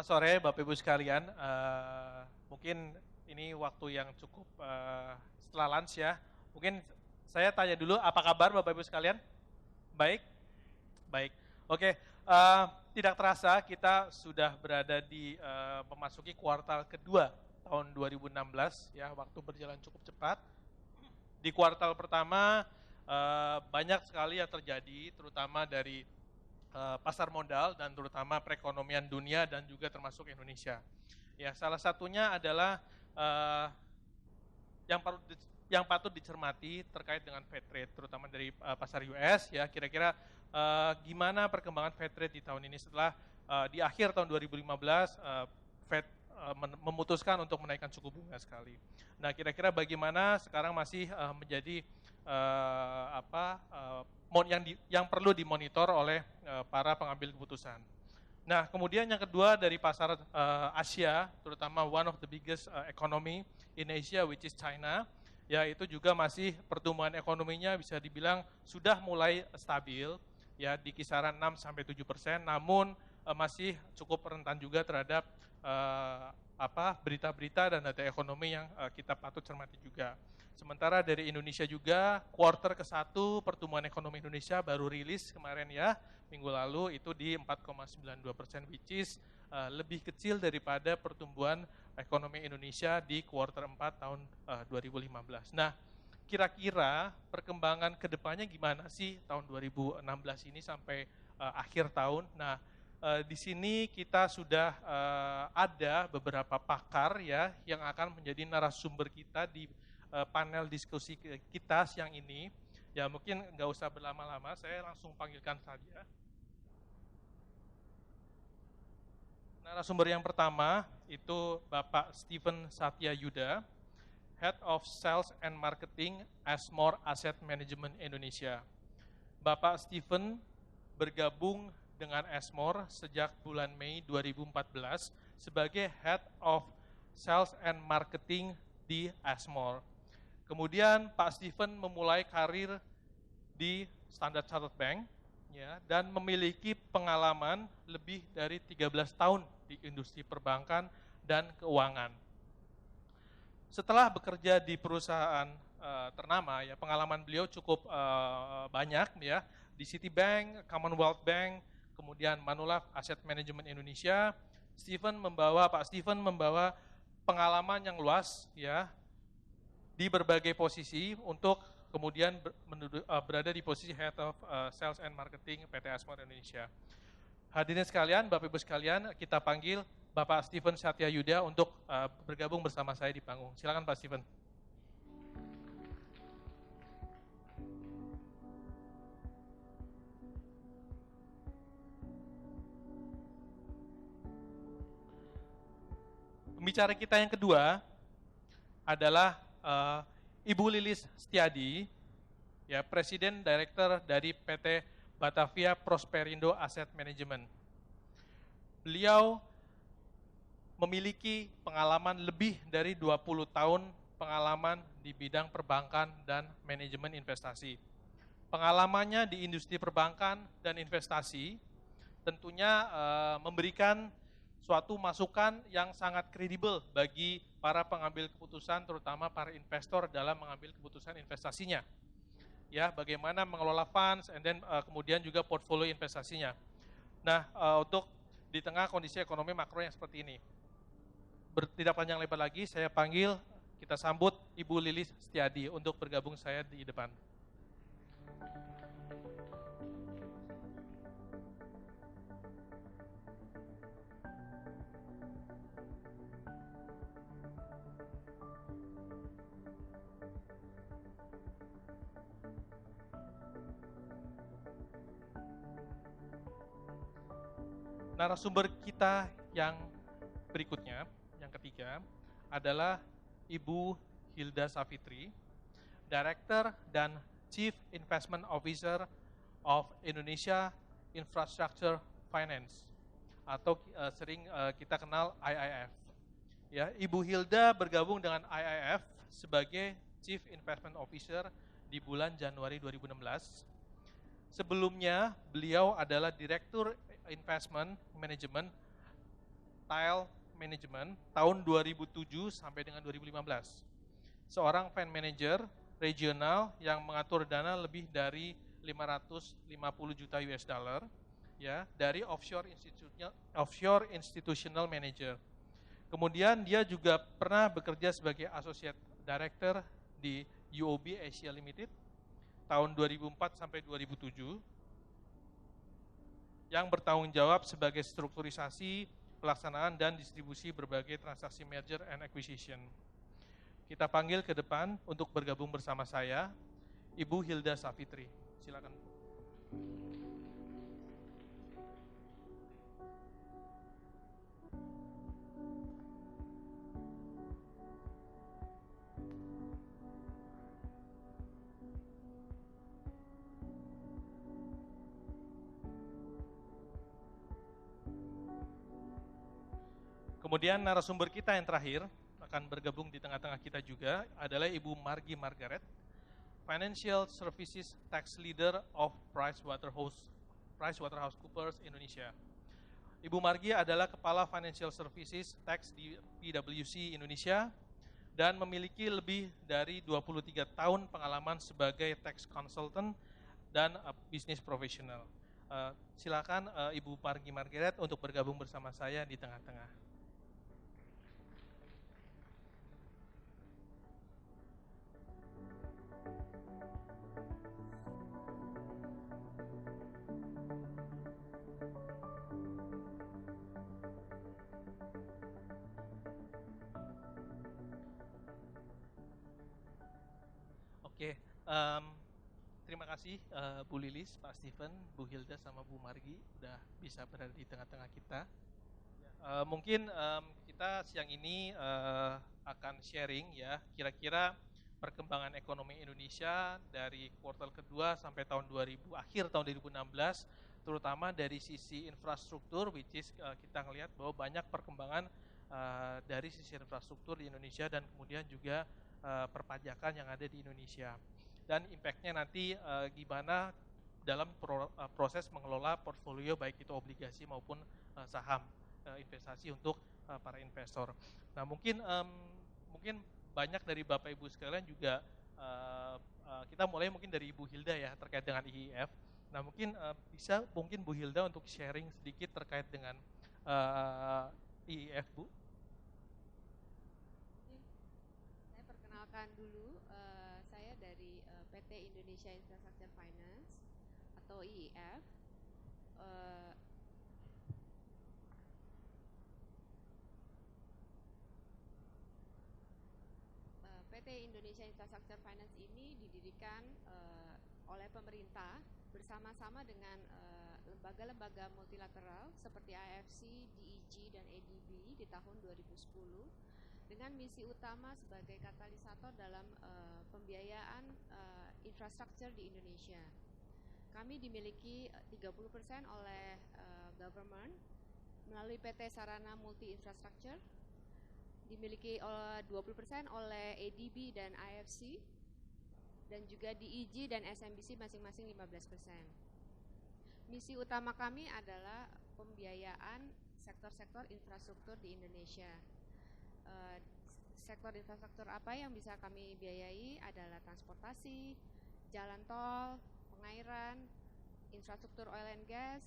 Selamat sore Bapak Ibu sekalian. Mungkin ini waktu yang cukup setelah lunch ya. Mungkin saya tanya dulu, apa kabar Bapak Ibu sekalian? Baik? Baik. Oke, tidak terasa kita sudah berada di memasuki kuartal kedua tahun 2016 ya, waktu berjalan cukup cepat. Di kuartal pertama banyak sekali yang terjadi, terutama dari pasar modal dan terutama perekonomian dunia dan juga termasuk Indonesia. Ya, salah satunya adalah yang patut dicermati terkait dengan Fed rate, terutama dari pasar US. Ya, kira-kira gimana perkembangan Fed rate di tahun ini setelah di akhir tahun 2015 Fed memutuskan untuk menaikkan suku bunga sekali. Nah, kira-kira bagaimana sekarang masih menjadi yang perlu dimonitor oleh para pengambil keputusan. Nah, kemudian yang kedua dari pasar Asia, terutama one of the biggest economy in Asia, which is China, ya itu juga masih pertumbuhan ekonominya bisa dibilang sudah mulai stabil, ya di kisaran 6-7%, namun masih cukup rentan juga terhadap berita-berita dan data ekonomi yang kita patut cermati juga. Sementara dari Indonesia juga, kuartal ke-1 pertumbuhan ekonomi Indonesia baru rilis kemarin ya, minggu lalu itu di 4,92%, which is lebih kecil daripada pertumbuhan ekonomi Indonesia di kuartal 4 tahun 2015. Nah, kira-kira perkembangan kedepannya gimana sih tahun 2016 ini sampai akhir tahun? Nah, di sini kita sudah ada beberapa pakar ya yang akan menjadi narasumber kita di panel diskusi kita siang ini. Ya mungkin nggak usah berlama-lama, saya langsung panggilkan saja. Narasumber yang pertama itu Bapak Steven Satyayuda, Head of Sales and Marketing Ashmore Asset Management Indonesia. Bapak Steven bergabung dengan Ashmore sejak bulan Mei 2014 sebagai Head of Sales and Marketing di Ashmore. Kemudian Pak Steven memulai karir di Standard Chartered Bank ya, dan memiliki pengalaman lebih dari 13 tahun di industri perbankan dan keuangan. Setelah bekerja di perusahaan ternama, ya pengalaman beliau cukup banyak ya di Citibank, Commonwealth Bank, kemudian Manulife Asset Management Indonesia. Pak Steven membawa pengalaman yang luas ya di berbagai posisi untuk kemudian berada di posisi Head of Sales and Marketing PT Ashmore Indonesia. Hadirin sekalian, Bapak Ibu sekalian, kita panggil Bapak Steven Satyayuda untuk bergabung bersama saya di panggung. Silakan Pak Steven. Pembicara kita yang kedua adalah Ibu Lilis Setiadi, ya Presiden Director dari PT Batavia Prosperindo Asset Management. Beliau memiliki pengalaman lebih dari 20 tahun pengalaman di bidang perbankan dan manajemen investasi. Pengalamannya di industri perbankan dan investasi tentunya memberikan suatu masukan yang sangat kredibel bagi para pengambil keputusan, terutama para investor dalam mengambil keputusan investasinya. Ya, bagaimana mengelola funds, and then kemudian juga portfolio investasinya. Nah, untuk di tengah kondisi ekonomi makro yang seperti ini. Tidak panjang lebar lagi, saya panggil, kita sambut Ibu Lilis Setiadi untuk bergabung saya di depan. Narasumber kita yang berikutnya, yang ketiga, adalah Ibu Hilda Savitri, Director dan Chief Investment Officer of Indonesia Infrastructure Finance, atau sering kita kenal IIF. Ya, Ibu Hilda bergabung dengan IIF sebagai Chief Investment Officer di bulan Januari 2016. Sebelumnya, beliau adalah Direktur Investment Management Tile Management tahun 2007 sampai dengan 2015. Seorang fund manager regional yang mengatur dana lebih dari 550 juta US dollar ya dari offshore institutional manager. Kemudian dia juga pernah bekerja sebagai associate director di UOB Asia Limited tahun 2004 sampai 2007 yang bertanggung jawab sebagai strukturisasi, pelaksanaan dan distribusi berbagai transaksi merger and acquisition. Kita panggil ke depan untuk bergabung bersama saya, Ibu Hilda Safitri. Silakan. Kemudian narasumber kita yang terakhir akan bergabung di tengah-tengah kita juga adalah Ibu Margi Margaret, Financial Services Tax Leader of PricewaterhouseCoopers Indonesia. Ibu Margi adalah Kepala Financial Services Tax di PwC Indonesia dan memiliki lebih dari 23 tahun pengalaman sebagai tax consultant dan business professional. Silakan Ibu Margi Margaret untuk bergabung bersama saya di tengah-tengah. Oke, terima kasih Bu Lilis, Pak Steven, Bu Hilda, sama Bu Margi udah bisa berada di tengah-tengah kita. Mungkin kita siang ini akan sharing ya, kira-kira perkembangan ekonomi Indonesia dari kuartal kedua sampai akhir tahun 2016, terutama dari sisi infrastruktur, which is kita ngelihat bahwa banyak perkembangan dari sisi infrastruktur di Indonesia dan kemudian juga perpajakan yang ada di Indonesia. Dan impact-nya nanti gimana dalam proses mengelola portfolio baik itu obligasi maupun saham investasi untuk para investor. Nah mungkin banyak dari Bapak Ibu sekalian juga kita mulai mungkin dari Ibu Hilda ya terkait dengan IIF. Nah mungkin bisa mungkin Bu Hilda untuk sharing sedikit terkait dengan IIF Bu. Saya perkenalkan dulu, saya dari PT Indonesia Infrastructure Finance atau IIF. PT Indonesia Infrastructure Finance ini didirikan oleh pemerintah bersama-sama dengan lembaga-lembaga multilateral seperti IFC, DEG, dan ADB di tahun 2010 dengan misi utama sebagai katalisator dalam pembiayaan infrastruktur di Indonesia. Kami dimiliki 30% oleh government melalui PT Sarana Multi Infrastructure, dimiliki 20% oleh ADB dan IFC, dan juga DEG dan SMBC masing-masing 15%. Misi utama kami adalah pembiayaan sektor-sektor infrastruktur di Indonesia. Sektor infrastruktur apa yang bisa kami biayai adalah transportasi, jalan tol, pengairan, infrastruktur oil and gas,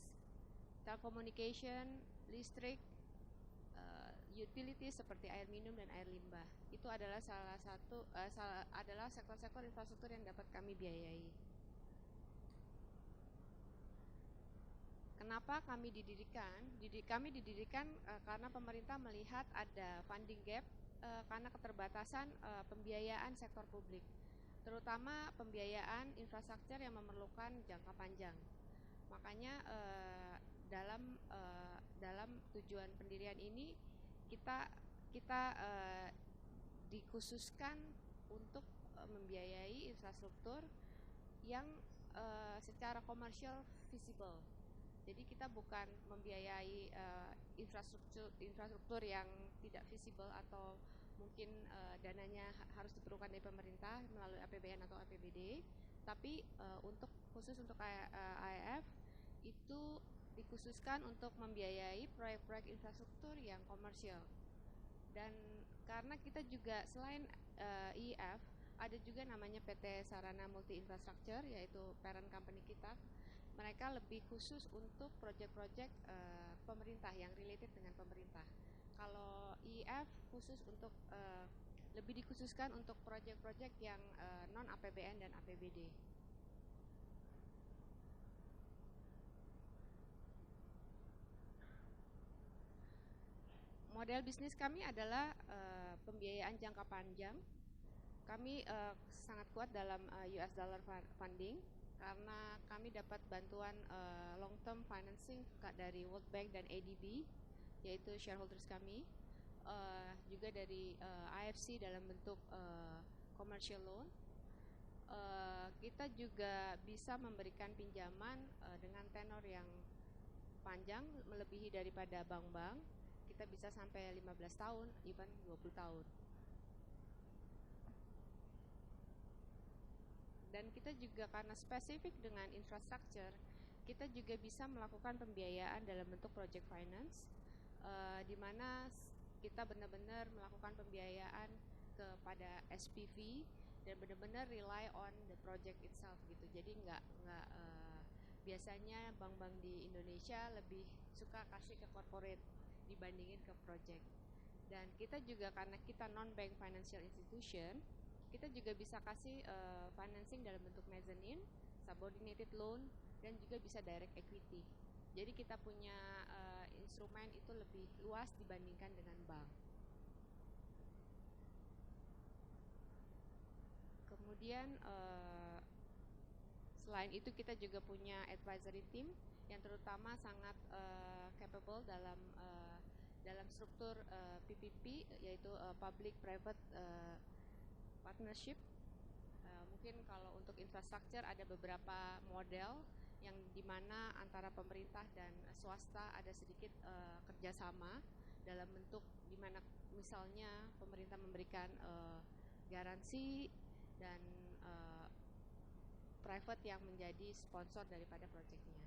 telecommunication, listrik, utilities seperti air minum dan air limbah. Itu adalah adalah sektor-sektor infrastruktur yang dapat kami biayai. Kenapa kami didirikan? Kami didirikan karena pemerintah melihat ada funding gap karena keterbatasan pembiayaan sektor publik, terutama pembiayaan infrastruktur yang memerlukan jangka panjang. Makanya dalam tujuan pendirian ini kita dikhususkan untuk membiayai infrastruktur yang secara komersial visible. Jadi kita bukan membiayai infrastruktur yang tidak visible atau mungkin dananya harus diperlukan dari pemerintah melalui APBN atau APBD, tapi khusus untuk IIF itu dikhususkan untuk membiayai proyek-proyek infrastruktur yang komersial. Dan karena kita juga selain IIF, ada juga namanya PT Sarana Multi Infrastructure, yaitu parent company kita. Mereka lebih khusus untuk proyek-proyek pemerintah yang related dengan pemerintah. Kalau IIF khusus untuk lebih dikhususkan untuk proyek-proyek yang non APBN dan APBD. Model bisnis kami adalah pembiayaan jangka panjang. Kami sangat kuat dalam US dollar funding karena kami dapat bantuan long term financing dari World Bank dan ADB, yaitu shareholders kami, juga dari IFC dalam bentuk commercial loan. Kita juga bisa memberikan pinjaman dengan tenor yang panjang melebihi daripada bank-bank. Kita bisa sampai 15 tahun, even 20 tahun. Dan kita juga karena spesifik dengan infrastruktur, kita juga bisa melakukan pembiayaan dalam bentuk project finance, di mana kita benar-benar melakukan pembiayaan kepada SPV dan benar-benar rely on the project itself gitu. Jadi biasanya bank-bank di Indonesia lebih suka kasih ke corporate dibandingin ke project. Dan kita juga karena kita non-bank financial institution, kita juga bisa kasih financing dalam bentuk mezzanine, subordinated loan, dan juga bisa direct equity. Jadi kita punya instrumen itu lebih luas dibandingkan dengan bank. Kemudian selain itu kita juga punya advisory team yang terutama sangat capable dalam struktur PPP, yaitu public private partnership. Mungkin kalau untuk infrastruktur ada beberapa model yang dimana antara pemerintah dan swasta ada sedikit kerjasama dalam bentuk dimana misalnya pemerintah memberikan garansi dan private yang menjadi sponsor daripada proyeknya.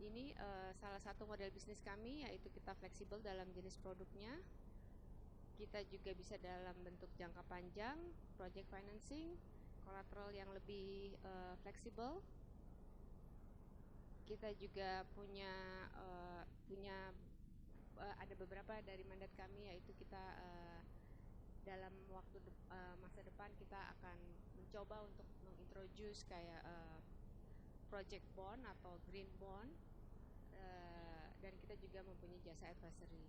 Ini salah satu model bisnis kami, yaitu kita fleksibel dalam jenis produknya. Kita juga bisa dalam bentuk jangka panjang, project financing, collateral yang lebih fleksibel. Kita juga punya ada beberapa dari mandat kami, yaitu kita dalam waktu masa depan kita akan mencoba untuk mengintroduce kayak project bond atau green bond, dan kita juga mempunyai jasa advisory.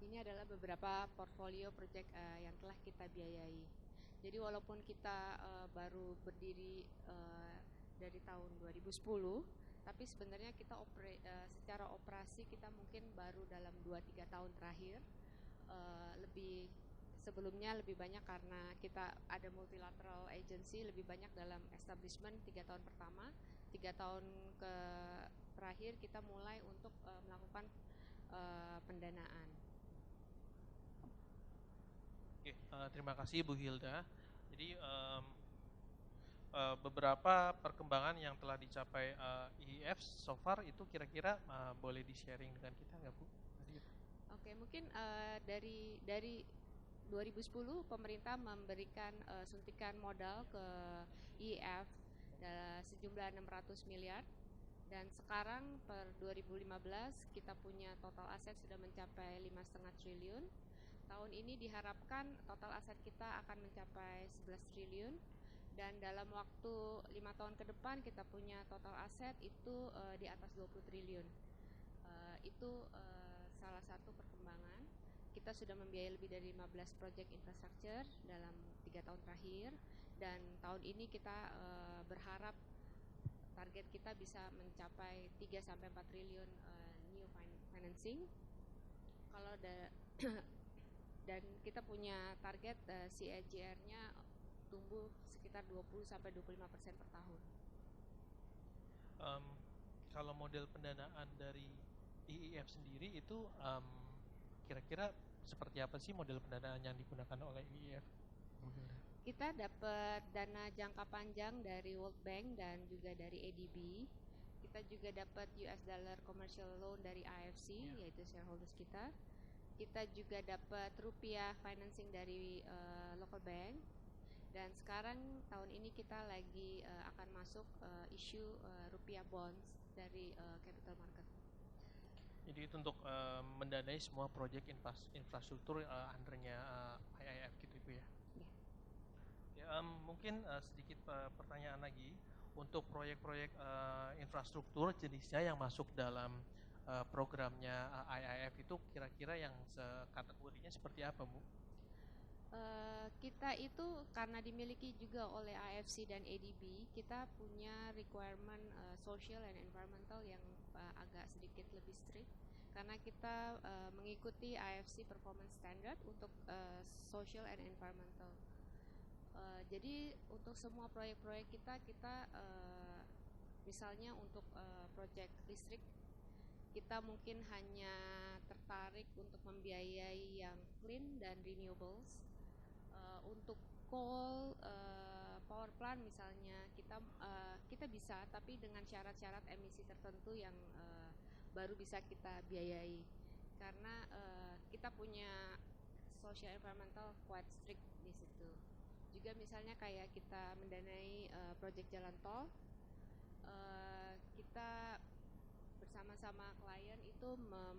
Ini adalah beberapa portfolio project yang telah kita biayai. Jadi walaupun kita baru berdiri dari tahun 2010, tapi sebenarnya kita secara operasi kita mungkin baru dalam 2-3 tahun terakhir. Sebelumnya lebih banyak karena kita ada multilateral agency, lebih banyak dalam establishment 3 tahun pertama. 3 tahun terakhir kita mulai untuk melakukan pendanaan. Oke, terima kasih Bu Hilda. Jadi beberapa perkembangan yang telah dicapai IIF so far itu kira-kira boleh di-sharing dengan kita nggak Bu? Oke, mungkin dari 2010 pemerintah memberikan suntikan modal ke IIF sejumlah 600 miliar, dan sekarang per 2015 kita punya total aset sudah mencapai 5,5 triliun. Tahun ini diharapkan total aset kita akan mencapai 11 triliun, dan dalam waktu 5 tahun ke depan kita punya total aset itu di atas 20 triliun. Itu salah satu perkembangan. Kita sudah membiayai lebih dari 15 proyek infrastruktur dalam 3 tahun terakhir, dan tahun ini kita berharap target kita bisa mencapai 3-4 triliun new financing. Kalau dan kita punya target CAGR-nya tumbuh sekitar 20-25% per tahun. Kalau model pendanaan dari IIF sendiri itu kira-kira seperti apa sih model pendanaan yang digunakan oleh IIF? Bu Hilda? Kita dapat dana jangka panjang dari World Bank dan juga dari ADB. Kita juga dapat US dollar commercial loan dari AFC, yaitu shareholders kita. Kita juga dapat rupiah financing dari local bank. Dan sekarang tahun ini kita lagi akan masuk issue rupiah bonds dari capital market. Jadi itu untuk mendanai semua proyek infrastruktur undernya IIF gitu Bu ya. Mungkin sedikit pertanyaan lagi untuk proyek-proyek infrastruktur jenisnya yang masuk dalam programnya IIF itu kira-kira yang kategorinya seperti apa Bu? Kita itu karena dimiliki juga oleh AFC dan ADB, kita punya requirement social and environmental yang agak sedikit lebih strict karena kita mengikuti AFC performance standard untuk social and environmental. Jadi untuk semua proyek-proyek kita misalnya untuk proyek listrik kita mungkin hanya tertarik untuk membiayai yang clean dan renewables. Untuk coal power plant misalnya kita bisa tapi dengan syarat-syarat emisi tertentu yang baru bisa kita biayai karena kita punya social environmental quite strict di situ. Juga misalnya kayak kita mendanai proyek jalan tol, kita bersama-sama klien itu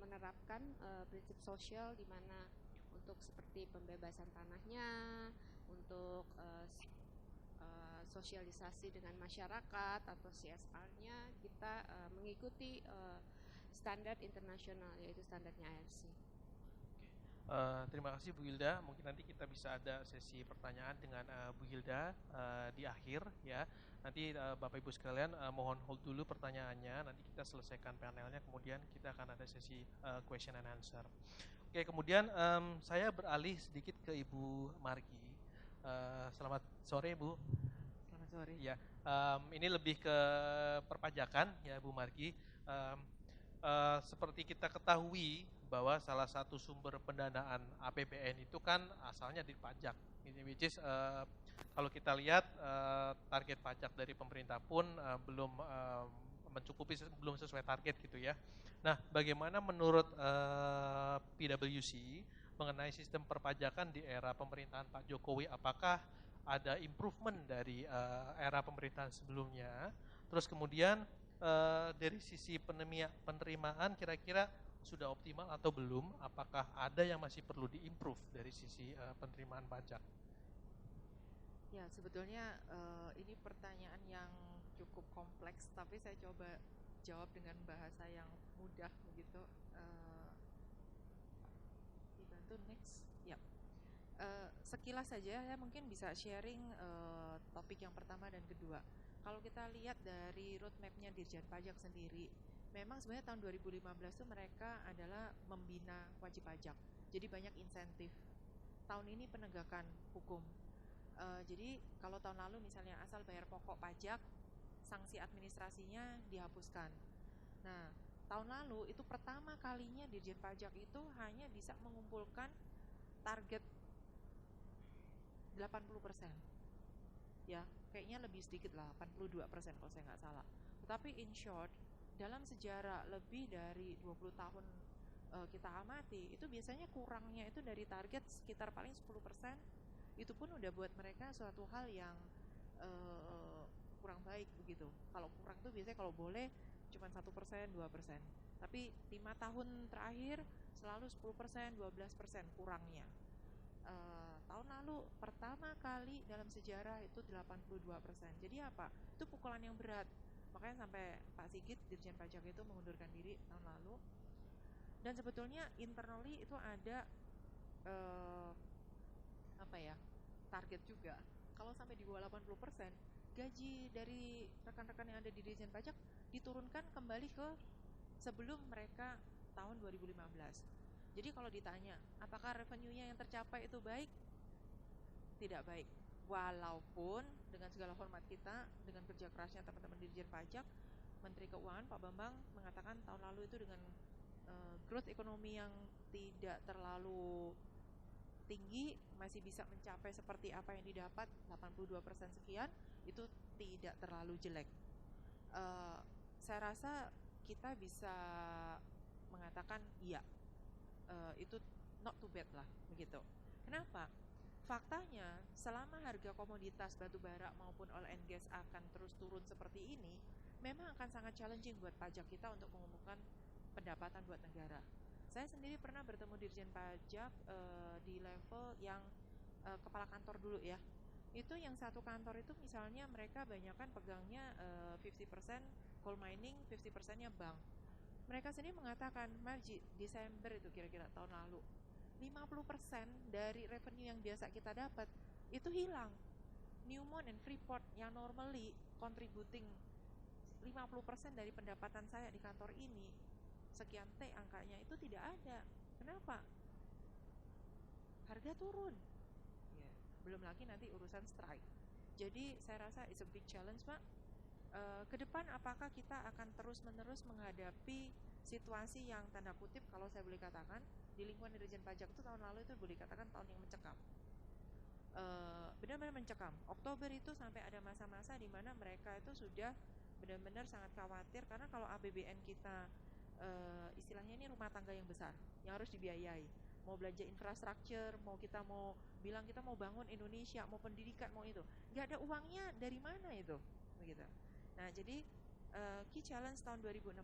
menerapkan prinsip sosial di mana untuk seperti pembebasan tanahnya, untuk sosialisasi dengan masyarakat atau CSR-nya kita mengikuti standar internasional yaitu standarnya IFC. Terima kasih Bu Hilda. Mungkin nanti kita bisa ada sesi pertanyaan dengan Bu Hilda di akhir ya. Nanti Bapak Ibu sekalian mohon hold dulu pertanyaannya. Nanti kita selesaikan panelnya, kemudian kita akan ada sesi question and answer. Oke, kemudian saya beralih sedikit ke Ibu Margi. Selamat sore Bu. Selamat sore. Ya, ini lebih ke perpajakan ya Bu Margi. Seperti kita ketahui bahwa salah satu sumber pendanaan APBN itu kan asalnya dari pajak, which is kalau kita lihat target pajak dari pemerintah pun belum mencukupi, belum sesuai target gitu ya. Nah, bagaimana menurut PwC mengenai sistem perpajakan di era pemerintahan Pak Jokowi? Apakah ada improvement dari era pemerintahan sebelumnya? Terus kemudian dari sisi penerimaan kira-kira sudah optimal atau belum? Apakah ada yang masih perlu diimprove dari sisi penerimaan pajak? Ya, sebetulnya ini pertanyaan yang cukup kompleks, tapi saya coba jawab dengan bahasa yang mudah begitu. Dibantu next, ya. Sekilas saja saya mungkin bisa sharing topik yang pertama dan kedua. Kalau kita lihat dari roadmap-nya Dirjen Pajak sendiri, memang sebenarnya tahun 2015 itu mereka adalah membina wajib pajak. Jadi banyak insentif. Tahun ini penegakan hukum. Jadi kalau tahun lalu misalnya asal bayar pokok pajak, sanksi administrasinya dihapuskan. Nah, tahun lalu itu pertama kalinya Dirjen Pajak itu hanya bisa mengumpulkan target 80%. Ya, kayaknya lebih sedikit lah, 82% kalau saya nggak salah. Tetapi in short, dalam sejarah lebih dari 20 tahun kita amati, itu biasanya kurangnya itu dari target sekitar paling 10%, itu pun udah buat mereka suatu hal yang kurang baik begitu. Kalau kurang tuh biasanya kalau boleh cuma 1%, 2%. Tapi 5 tahun terakhir selalu 10%, 12% kurangnya. Tahun lalu pertama kali dalam sejarah itu 82%. Jadi apa? Itu pukulan yang berat. Makanya sampai Pak Sigit Dirjen Pajak itu mengundurkan diri tahun lalu. Dan sebetulnya internally itu ada target juga. Kalau sampai di bawah 80%, gaji dari rekan-rekan yang ada di Dirjen Pajak diturunkan kembali ke sebelum mereka tahun 2015. Jadi kalau ditanya, apakah revenue-nya yang tercapai itu baik? Tidak baik. Walaupun dengan segala hormat kita, dengan kerja kerasnya teman-teman Dirjen Pajak, Menteri Keuangan Pak Bambang mengatakan tahun lalu itu dengan growth ekonomi yang tidak terlalu tinggi masih bisa mencapai seperti apa yang didapat 82% sekian, itu tidak terlalu jelek. Saya rasa kita bisa mengatakan iya, itu not too bad lah begitu. Kenapa? Faktanya selama harga komoditas batu bara maupun oil and gas akan terus turun seperti ini, memang akan sangat challenging buat pajak kita untuk mengumumkan pendapatan buat negara. Saya sendiri pernah bertemu Dirjen Pajak di level yang kepala kantor dulu ya. Itu yang satu kantor itu misalnya mereka banyakkan pegangnya 50% coal mining, 50%-nya bank. Mereka sendiri mengatakan, Marji, Desember itu kira-kira tahun lalu, 50% dari revenue yang biasa kita dapat itu hilang. Newmont and Freeport yang normally contributing 50% dari pendapatan saya di kantor ini, sekian T angkanya, itu tidak ada. Kenapa? Harga turun. Ya, belum lagi nanti urusan strike. Jadi saya rasa it's a big challenge, Pak. Ke depan apakah kita akan terus-menerus menghadapi situasi yang tanda kutip kalau saya boleh katakan di lingkungan Dirjen Pajak itu tahun lalu itu boleh katakan tahun yang mencekam. Benar-benar mencekam. Oktober itu sampai ada masa-masa di mana mereka itu sudah benar-benar sangat khawatir karena kalau APBN kita istilahnya ini rumah tangga yang besar yang harus dibiayai. Mau belanja infrastruktur, mau kita mau bilang kita mau bangun Indonesia, mau pendidikan, mau itu, nggak ada uangnya dari mana itu, begitu. Nah, jadi key challenge tahun 2016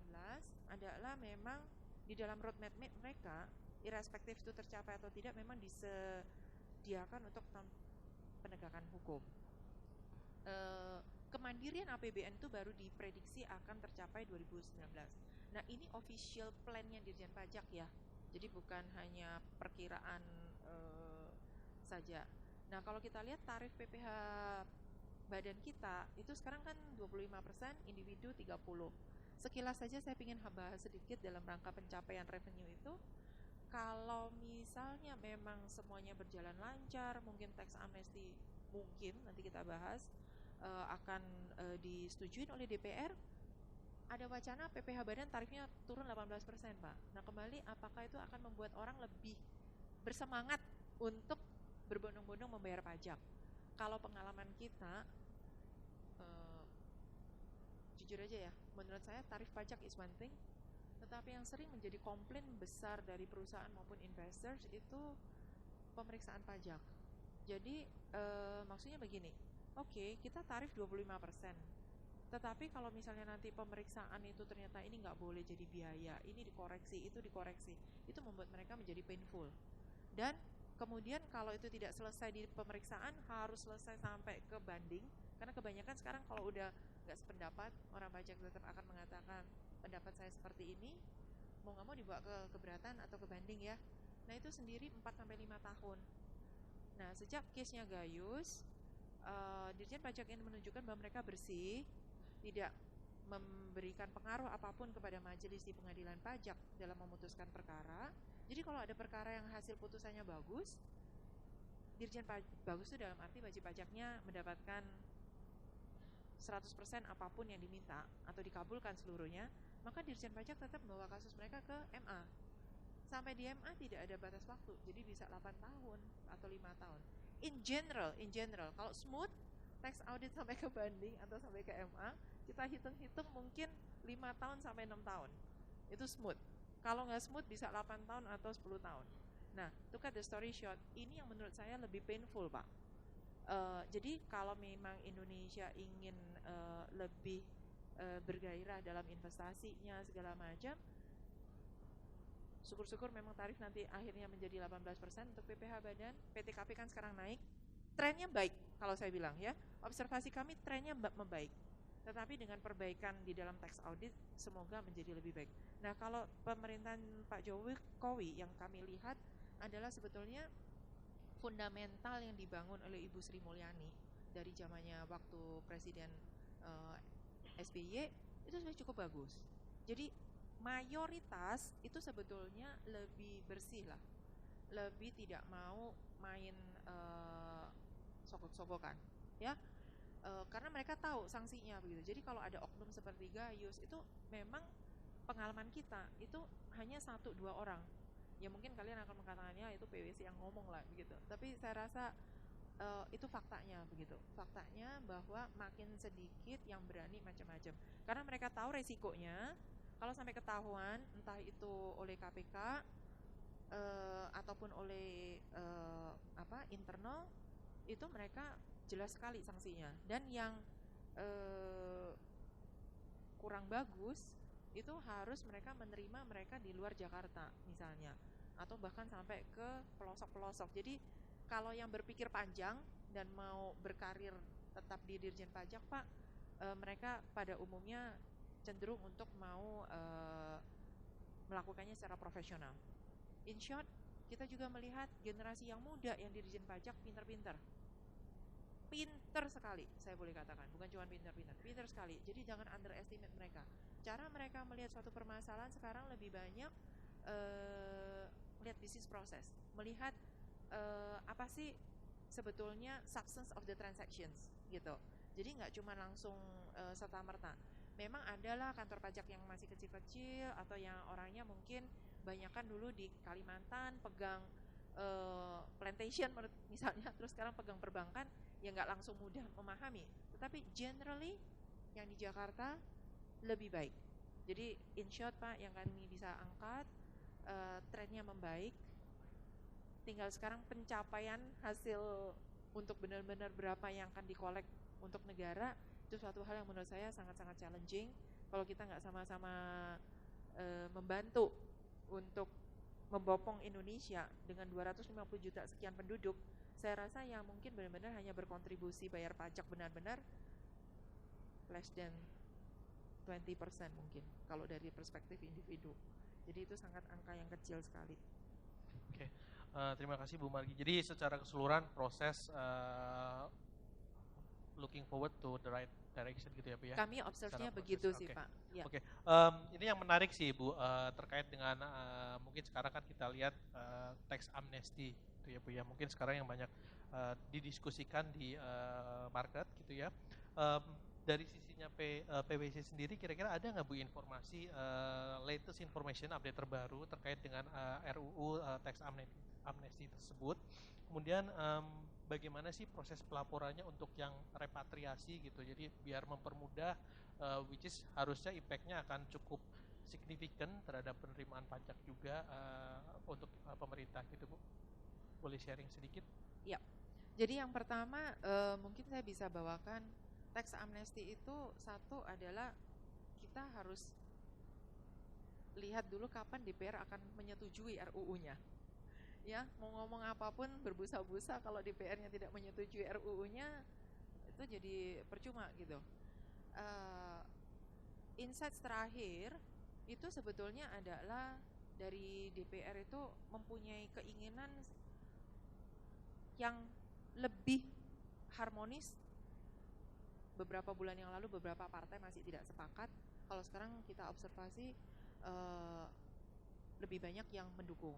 adalah memang di dalam roadmap mereka, irrespective itu tercapai atau tidak, memang disediakan untuk penegakan hukum. Kemandirian APBN itu baru diprediksi akan tercapai 2019. Nah, ini official plan-nya Dirjen Pajak ya. Jadi bukan hanya perkiraan saja. Nah, kalau kita lihat tarif PPh badan kita itu sekarang kan 25%, individu 30%. Sekilas saja saya ingin bahas sedikit dalam rangka pencapaian revenue itu. Kalau misalnya memang semuanya berjalan lancar, mungkin tax amnesty mungkin nanti kita bahas akan disetujui oleh DPR. Ada wacana PPh badan tarifnya turun 18%, Pak. Nah, kembali apakah itu akan membuat orang lebih bersemangat untuk berbondong-bondong membayar pajak? Kalau pengalaman kita, jujur aja ya, menurut saya tarif pajak is one thing, tetapi yang sering menjadi komplain besar dari perusahaan maupun investors itu pemeriksaan pajak. Jadi maksudnya begini, oke, kita tarif 25%, tetapi kalau misalnya nanti pemeriksaan itu ternyata ini nggak boleh jadi biaya, ini dikoreksi, itu dikoreksi, itu membuat mereka menjadi painful. Dan kemudian kalau itu tidak selesai di pemeriksaan, harus selesai sampai ke banding, karena kebanyakan sekarang kalau udah nggak sependapat, orang pajak tetap akan mengatakan pendapat saya seperti ini, mau nggak mau dibawa ke keberatan atau ke banding ya. Nah, itu sendiri 4-5 tahun. Nah, sejak case-nya Gayus, Dirjen Pajak ini menunjukkan bahwa mereka bersih, tidak memberikan pengaruh apapun kepada majelis di pengadilan pajak dalam memutuskan perkara. Jadi kalau ada perkara yang hasil putusannya bagus, Dirjen Pajak bagus itu dalam arti wajib pajaknya mendapatkan 100% apapun yang diminta atau dikabulkan seluruhnya, maka Dirjen Pajak tetap membawa kasus mereka ke MA. Sampai di MA tidak ada batas waktu, jadi bisa 8 tahun atau 5 tahun. In general, kalau smooth, tax audit sampai ke banding atau sampai ke MA, kita hitung-hitung mungkin 5 tahun sampai 6 tahun. Itu smooth. Kalau nggak smooth bisa 8 tahun atau 10 tahun. Nah, to cut the story short, ini yang menurut saya lebih painful, Pak. Jadi kalau memang Indonesia ingin lebih bergairah dalam investasinya segala macam, syukur-syukur memang tarif nanti akhirnya menjadi 18% untuk PPh badan. PTKP kan sekarang naik, trennya baik kalau saya bilang ya. Observasi kami trennya membaik. Tetapi dengan perbaikan di dalam tax audit semoga menjadi lebih baik. Nah, kalau pemerintahan Pak Jokowi yang kami lihat adalah sebetulnya fundamental yang dibangun oleh Ibu Sri Mulyani dari zamannya waktu Presiden SBY itu sudah cukup bagus. Jadi mayoritas itu sebetulnya lebih bersih lah, lebih tidak mau main sogok-sogokan, ya, karena mereka tahu sanksinya begitu. Jadi kalau ada oknum seperti Gayus itu memang pengalaman kita itu hanya 1-2 orang Ya mungkin kalian akan mengatakannya itu PwC yang ngomong lah begitu. Tapi saya rasa itu faktanya begitu. Faktanya bahwa makin sedikit yang berani macam-macam. Karena mereka tahu resikonya. Kalau sampai ketahuan, entah itu oleh KPK ataupun oleh internal, itu mereka jelas sekali sanksinya. Dan yang kurang bagus itu harus mereka menerima mereka di luar Jakarta misalnya, atau bahkan sampai ke pelosok-pelosok. Jadi kalau yang berpikir panjang dan mau berkarir tetap di Dirjen Pajak, Pak, mereka pada umumnya cenderung untuk mau melakukannya secara profesional. In short, kita juga melihat generasi yang muda yang di Dirjen Pajak pinter-pinter. Pinter sekali, saya boleh katakan. Bukan cuma pinter-pinter, pinter sekali. Jadi jangan underestimate mereka. Cara mereka melihat suatu permasalahan sekarang lebih banyak melihat bisnis proses, melihat apa sih sebetulnya substance of the transactions gitu. Jadi nggak cuma langsung serta-merta. Memang adalah kantor pajak yang masih kecil-kecil atau yang orangnya mungkin banyakkan dulu di Kalimantan pegang plantation misalnya, terus sekarang pegang perbankan, ya nggak langsung mudah memahami. Tetapi generally yang di Jakarta lebih baik. Jadi in short, Pak, yang kami bisa angkat trennya membaik. Tinggal sekarang pencapaian hasil untuk benar-benar berapa yang akan dikolek untuk negara, itu suatu hal yang menurut saya sangat-sangat challenging. Kalau kita nggak sama-sama membantu untuk membopong Indonesia dengan 250 juta sekian penduduk, saya rasa yang mungkin benar-benar hanya berkontribusi bayar pajak benar-benar less than 20% mungkin kalau dari perspektif individu. Jadi itu sangat angka yang kecil sekali. Oke. Terima kasih Bu Margi. Jadi secara keseluruhan proses looking forward to the right direction gitu ya Bu ya. Kami observe-nya begitu sih, okay. Pak. Ya. Oke. Ini yang menarik sih Bu, terkait dengan mungkin sekarang kan kita lihat tax amnesty gitu ya Bu ya. Mungkin sekarang yang banyak didiskusikan di market gitu ya. Dari sisinya PwC sendiri, kira-kira ada nggak Bu informasi latest information update terbaru terkait dengan RUU tax amnesty tersebut? Kemudian bagaimana sih proses pelaporannya untuk yang repatriasi gitu? Jadi biar mempermudah, which is harusnya impact-nya akan cukup signifikan terhadap penerimaan pajak juga untuk pemerintah gitu Bu. Boleh sharing sedikit? Ya. Jadi yang pertama mungkin saya bisa bawakan tax amnesty itu satu adalah kita harus lihat dulu kapan DPR akan menyetujui RUU-nya. Ya, mau ngomong apapun berbusa-busa kalau DPR-nya tidak menyetujui RUU-nya itu jadi percuma gitu. Insights terakhir itu sebetulnya adalah dari DPR itu mempunyai keinginan yang lebih harmonis. Beberapa bulan yang lalu beberapa partai masih tidak sepakat. Kalau sekarang kita observasi lebih banyak yang mendukung.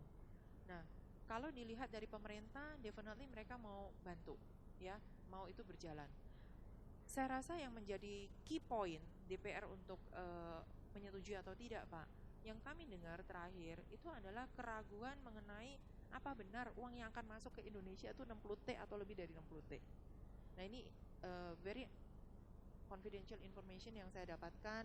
Nah, kalau dilihat dari pemerintah, definitely mereka mau bantu, ya, mau itu berjalan. Saya rasa yang menjadi key point DPR untuk menyetujui atau tidak, Pak, yang kami dengar terakhir itu adalah keraguan mengenai apa benar uang yang akan masuk ke Indonesia itu 60T atau lebih dari 60T. Nah, ini very confidential information yang saya dapatkan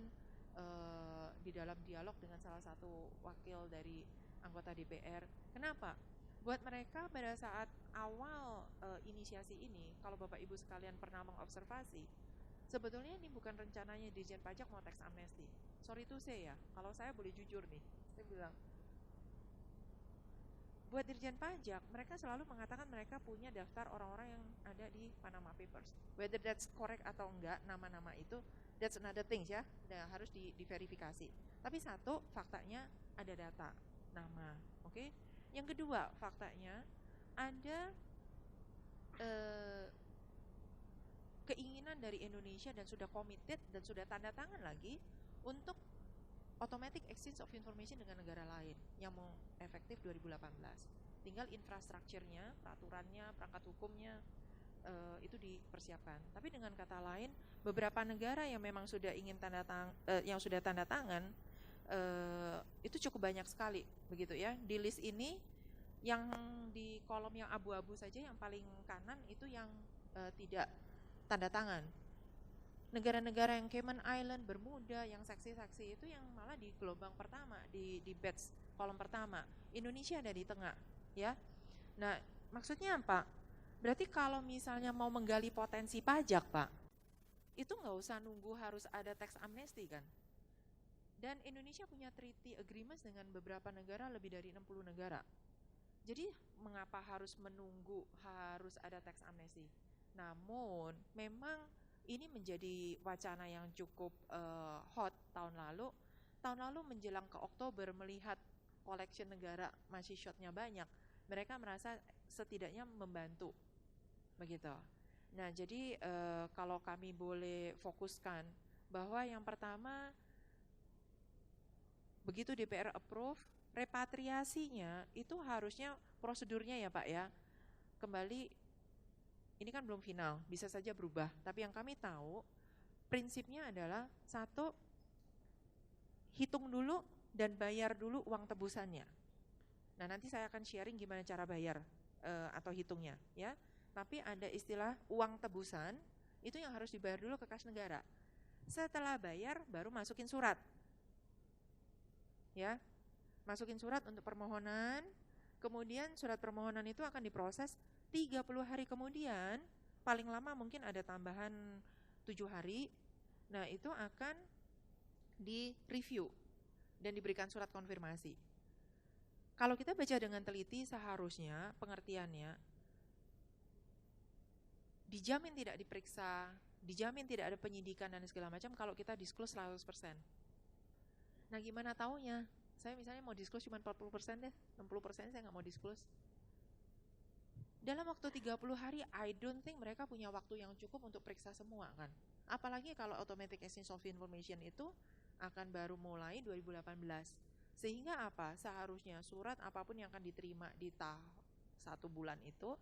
di dalam dialog dengan salah satu wakil dari anggota DPR. Kenapa? Buat mereka pada saat awal inisiasi ini, kalau Bapak Ibu sekalian pernah mengobservasi, sebetulnya ini bukan rencananya Dirjen Pajak mau tax amnesty. Sorry to say ya, kalau saya boleh jujur nih, saya bilang, buat Dirjen Pajak, mereka selalu mengatakan mereka punya daftar orang-orang yang ada di Panama Papers. Whether that's correct atau enggak, nama-nama itu, that's another things ya, harus diverifikasi. Tapi satu, faktanya ada data, nama, oke? Yang kedua, faktanya ada keinginan dari Indonesia dan sudah committed dan sudah tanda tangan lagi untuk automatic exchange of information dengan negara lain yang mau efektif 2018. Tinggal infrastrukturnya, peraturannya, perangkat hukumnya itu dipersiapkan. Tapi dengan kata lain, beberapa negara yang memang sudah ingin yang sudah tanda tangan itu cukup banyak sekali begitu ya. Di list ini yang di kolom yang abu-abu saja yang paling kanan itu yang tidak tanda tangan. Negara-negara yang Cayman Island, Bermuda, yang saksi-saksi itu yang malah di gelombang pertama, di batch kolom pertama. Indonesia ada di tengah, ya. Nah, maksudnya apa? Berarti kalau misalnya mau menggali potensi pajak, Pak, itu nggak usah nunggu harus ada tax amnesty kan? Dan Indonesia punya treaty agreements dengan beberapa negara, lebih dari 60 negara. Jadi mengapa harus menunggu harus ada tax amnesty? Namun memang ini menjadi wacana yang cukup hot tahun lalu. Tahun lalu menjelang ke Oktober melihat collection negara masih shortnya banyak, mereka merasa setidaknya membantu, begitu. Nah jadi kalau kami boleh fokuskan bahwa yang pertama, begitu DPR approve, repatriasinya itu harusnya prosedurnya ya Pak ya, kembali ini kan belum final, bisa saja berubah. Tapi yang kami tahu, prinsipnya adalah satu, hitung dulu dan bayar dulu uang tebusannya. Nah nanti saya akan sharing gimana cara bayar atau hitungnya ya. Tapi ada istilah uang tebusan, itu yang harus dibayar dulu ke kas negara. Setelah bayar, baru masukin surat. Ya, masukin surat untuk permohonan, kemudian surat permohonan itu akan diproses 30 hari kemudian, paling lama mungkin ada tambahan 7 hari, nah itu akan di-review dan diberikan surat konfirmasi. Kalau kita baca dengan teliti, seharusnya pengertiannya dijamin tidak diperiksa, dijamin tidak ada penyidikan dan segala macam kalau kita disclose 100%. Nah gimana taunya? Saya misalnya mau disclose cuma 40% deh, 60% saya nggak mau disclose. Dalam waktu 30 hari, I don't think mereka punya waktu yang cukup untuk periksa semua kan. Apalagi kalau automatic exchange of information itu akan baru mulai 2018. Sehingga apa? Seharusnya surat apapun yang akan diterima di 1 bulan itu,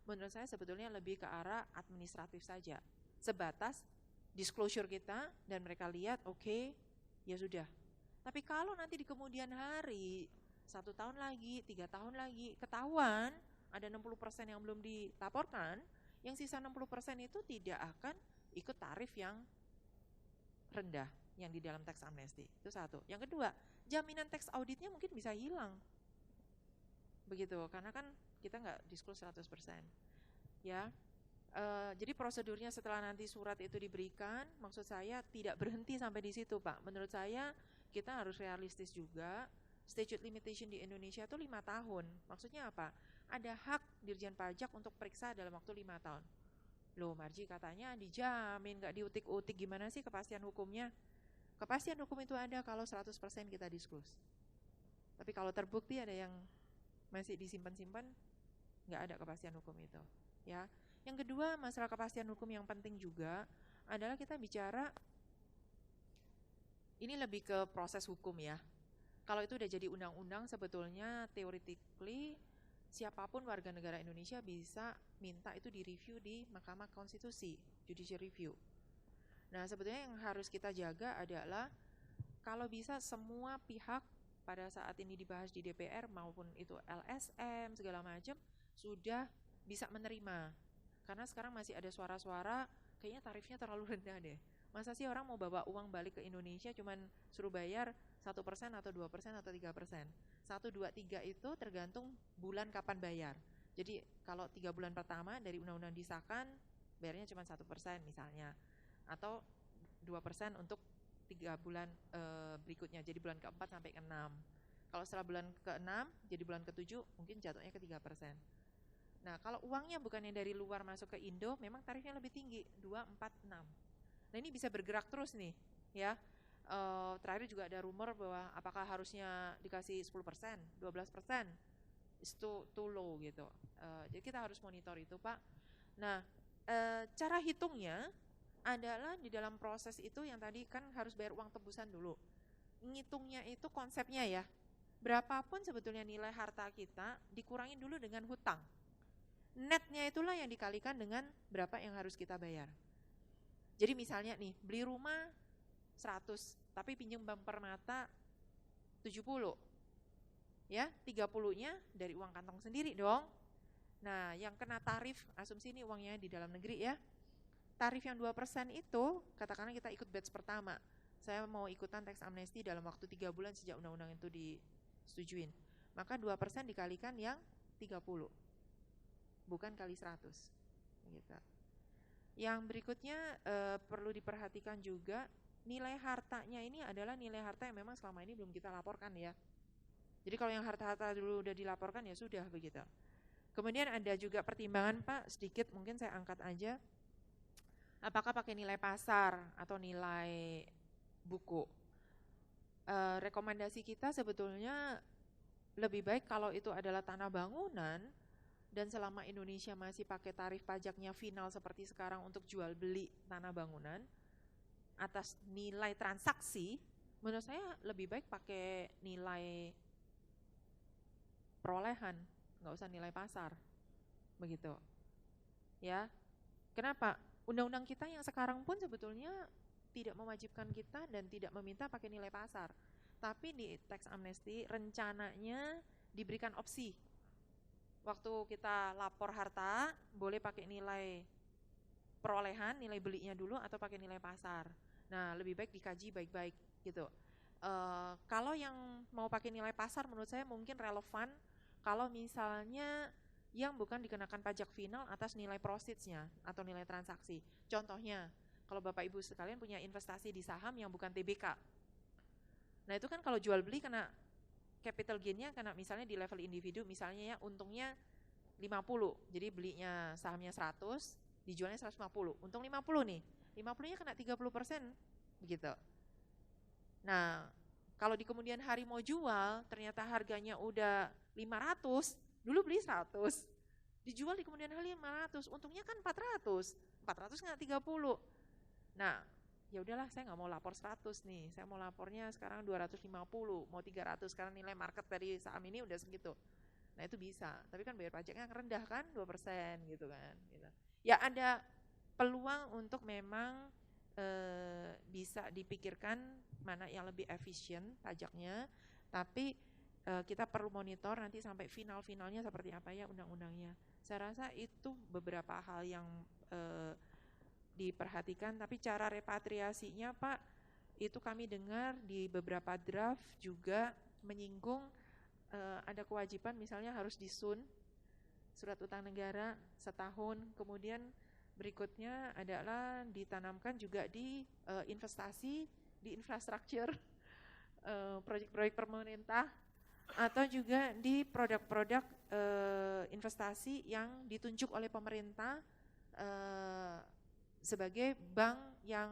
menurut saya sebetulnya lebih ke arah administratif saja. Sebatas disclosure kita dan mereka lihat, oke, ya sudah. Tapi kalau nanti di kemudian hari, 1 tahun lagi, 3 tahun lagi, ketahuan ada 60% yang belum dilaporkan, yang sisa 60% itu tidak akan ikut tarif yang rendah yang di dalam tax amnesty. Itu satu. Yang kedua, jaminan tax auditnya mungkin bisa hilang. Begitu, karena kan kita nggak disclose 100%. Ya. Jadi prosedurnya setelah nanti surat itu diberikan, maksud saya tidak berhenti sampai di situ, Pak. Menurut saya kita harus realistis juga. Statute limitation di Indonesia itu 5 tahun. Maksudnya apa? Ada hak Dirjen Pajak untuk periksa dalam waktu 5 tahun. Loh Marji katanya dijamin, gak diutik-utik, gimana sih kepastian hukumnya? Kepastian hukum itu ada kalau 100% kita disclose. Tapi kalau terbukti ada yang masih disimpan-simpan, gak ada kepastian hukum itu. Ya. Yang kedua, masalah kepastian hukum yang penting juga adalah kita bicara, ini lebih ke proses hukum ya. Kalau itu udah jadi undang-undang, sebetulnya theoretically siapapun warga negara Indonesia bisa minta itu direview di Mahkamah Konstitusi, judicial review. Nah sebetulnya yang harus kita jaga adalah kalau bisa semua pihak pada saat ini dibahas di DPR maupun itu LSM segala macam sudah bisa menerima. Karena sekarang masih ada suara-suara kayaknya tarifnya terlalu rendah deh. Masa sih orang mau bawa uang balik ke Indonesia cuman suruh bayar 1% atau 2% atau 3%. 1, 2, 3 itu tergantung bulan kapan bayar. Jadi kalau 3 bulan pertama dari undang-undang disahkan bayarnya cuma 1% misalnya. Atau 2% untuk 3 bulan berikutnya, jadi bulan ke-4 sampai ke-6. Kalau setelah bulan ke-6 jadi bulan ke-7 mungkin jatuhnya ke 3%. Nah kalau uangnya bukannya dari luar masuk ke Indo, memang tarifnya lebih tinggi, 2, 4, 6. Nah ini bisa bergerak terus nih ya. Terakhir juga ada rumor bahwa apakah harusnya dikasih 10%, 12%, it's too low gitu. Jadi kita harus monitor itu Pak. Nah cara hitungnya adalah di dalam proses itu yang tadi kan harus bayar uang tebusan dulu. Ngitungnya itu konsepnya ya, berapapun sebetulnya nilai harta kita dikurangin dulu dengan hutang. Netnya itulah yang dikalikan dengan berapa yang harus kita bayar. Jadi misalnya nih, beli rumah 100, tapi pinjam Bank Permata 70. Ya, 30-nya dari uang kantong sendiri dong. Nah, yang kena tarif, asumsi ini uangnya di dalam negeri ya. Tarif yang 2% itu, katakanlah kita ikut batch pertama. Saya mau ikutan tax amnesty dalam waktu 3 bulan sejak undang-undang itu disetujuin. Maka 2% dikalikan yang 30. Bukan kali 100. Gitu. Yang berikutnya perlu diperhatikan juga, nilai hartanya ini adalah nilai harta yang memang selama ini belum kita laporkan ya. Jadi kalau yang harta-harta dulu udah dilaporkan ya sudah begitu. Kemudian ada juga pertimbangan Pak, sedikit mungkin saya angkat aja. Apakah pakai nilai pasar atau nilai buku? Rekomendasi kita sebetulnya lebih baik kalau itu adalah tanah bangunan dan selama Indonesia masih pakai tarif pajaknya final seperti sekarang untuk jual beli tanah bangunan atas nilai transaksi, menurut saya lebih baik pakai nilai perolehan, nggak usah nilai pasar, begitu. Ya, kenapa? Undang-undang kita yang sekarang pun sebetulnya tidak mewajibkan kita dan tidak meminta pakai nilai pasar. Tapi di tax amnesty rencananya diberikan opsi. Waktu kita lapor harta, boleh pakai nilai perolehan, nilai belinya dulu atau pakai nilai pasar. Nah, lebih baik dikaji baik-baik gitu. Kalau yang mau pakai nilai pasar menurut saya mungkin relevan kalau misalnya yang bukan dikenakan pajak final atas nilai proceeds-nya atau nilai transaksi. Contohnya, kalau Bapak Ibu sekalian punya investasi di saham yang bukan TBK. Nah, itu kan kalau jual beli kena capital gain-nya kena misalnya di level individu, misalnya ya untungnya 50. Jadi belinya sahamnya 100, dijualnya 150. Untung 50 nih. 50-nya kena 30%, begitu. Nah, kalau di kemudian hari mau jual, ternyata harganya udah 500, dulu beli 100, dijual di kemudian hari 500, untungnya kan 400 kena 30. Nah, ya udahlah saya nggak mau lapor 100 nih, saya mau lapornya sekarang 250, mau 300 karena nilai market dari saham ini udah segitu. Nah itu bisa, tapi kan bayar pajaknya rendah kan, 2% gitu kan. Gitu. Ya ada peluang untuk memang bisa dipikirkan mana yang lebih efisien pajaknya, tapi kita perlu monitor nanti sampai final-finalnya seperti apa ya undang-undangnya. Saya rasa itu beberapa hal yang diperhatikan, tapi cara repatriasinya Pak, itu kami dengar di beberapa draft juga menyinggung ada kewajiban misalnya harus disun surat utang negara setahun, kemudian berikutnya adalah ditanamkan juga di investasi, di infrastruktur, proyek-proyek pemerintah, atau juga di produk-produk investasi yang ditunjuk oleh pemerintah sebagai bank yang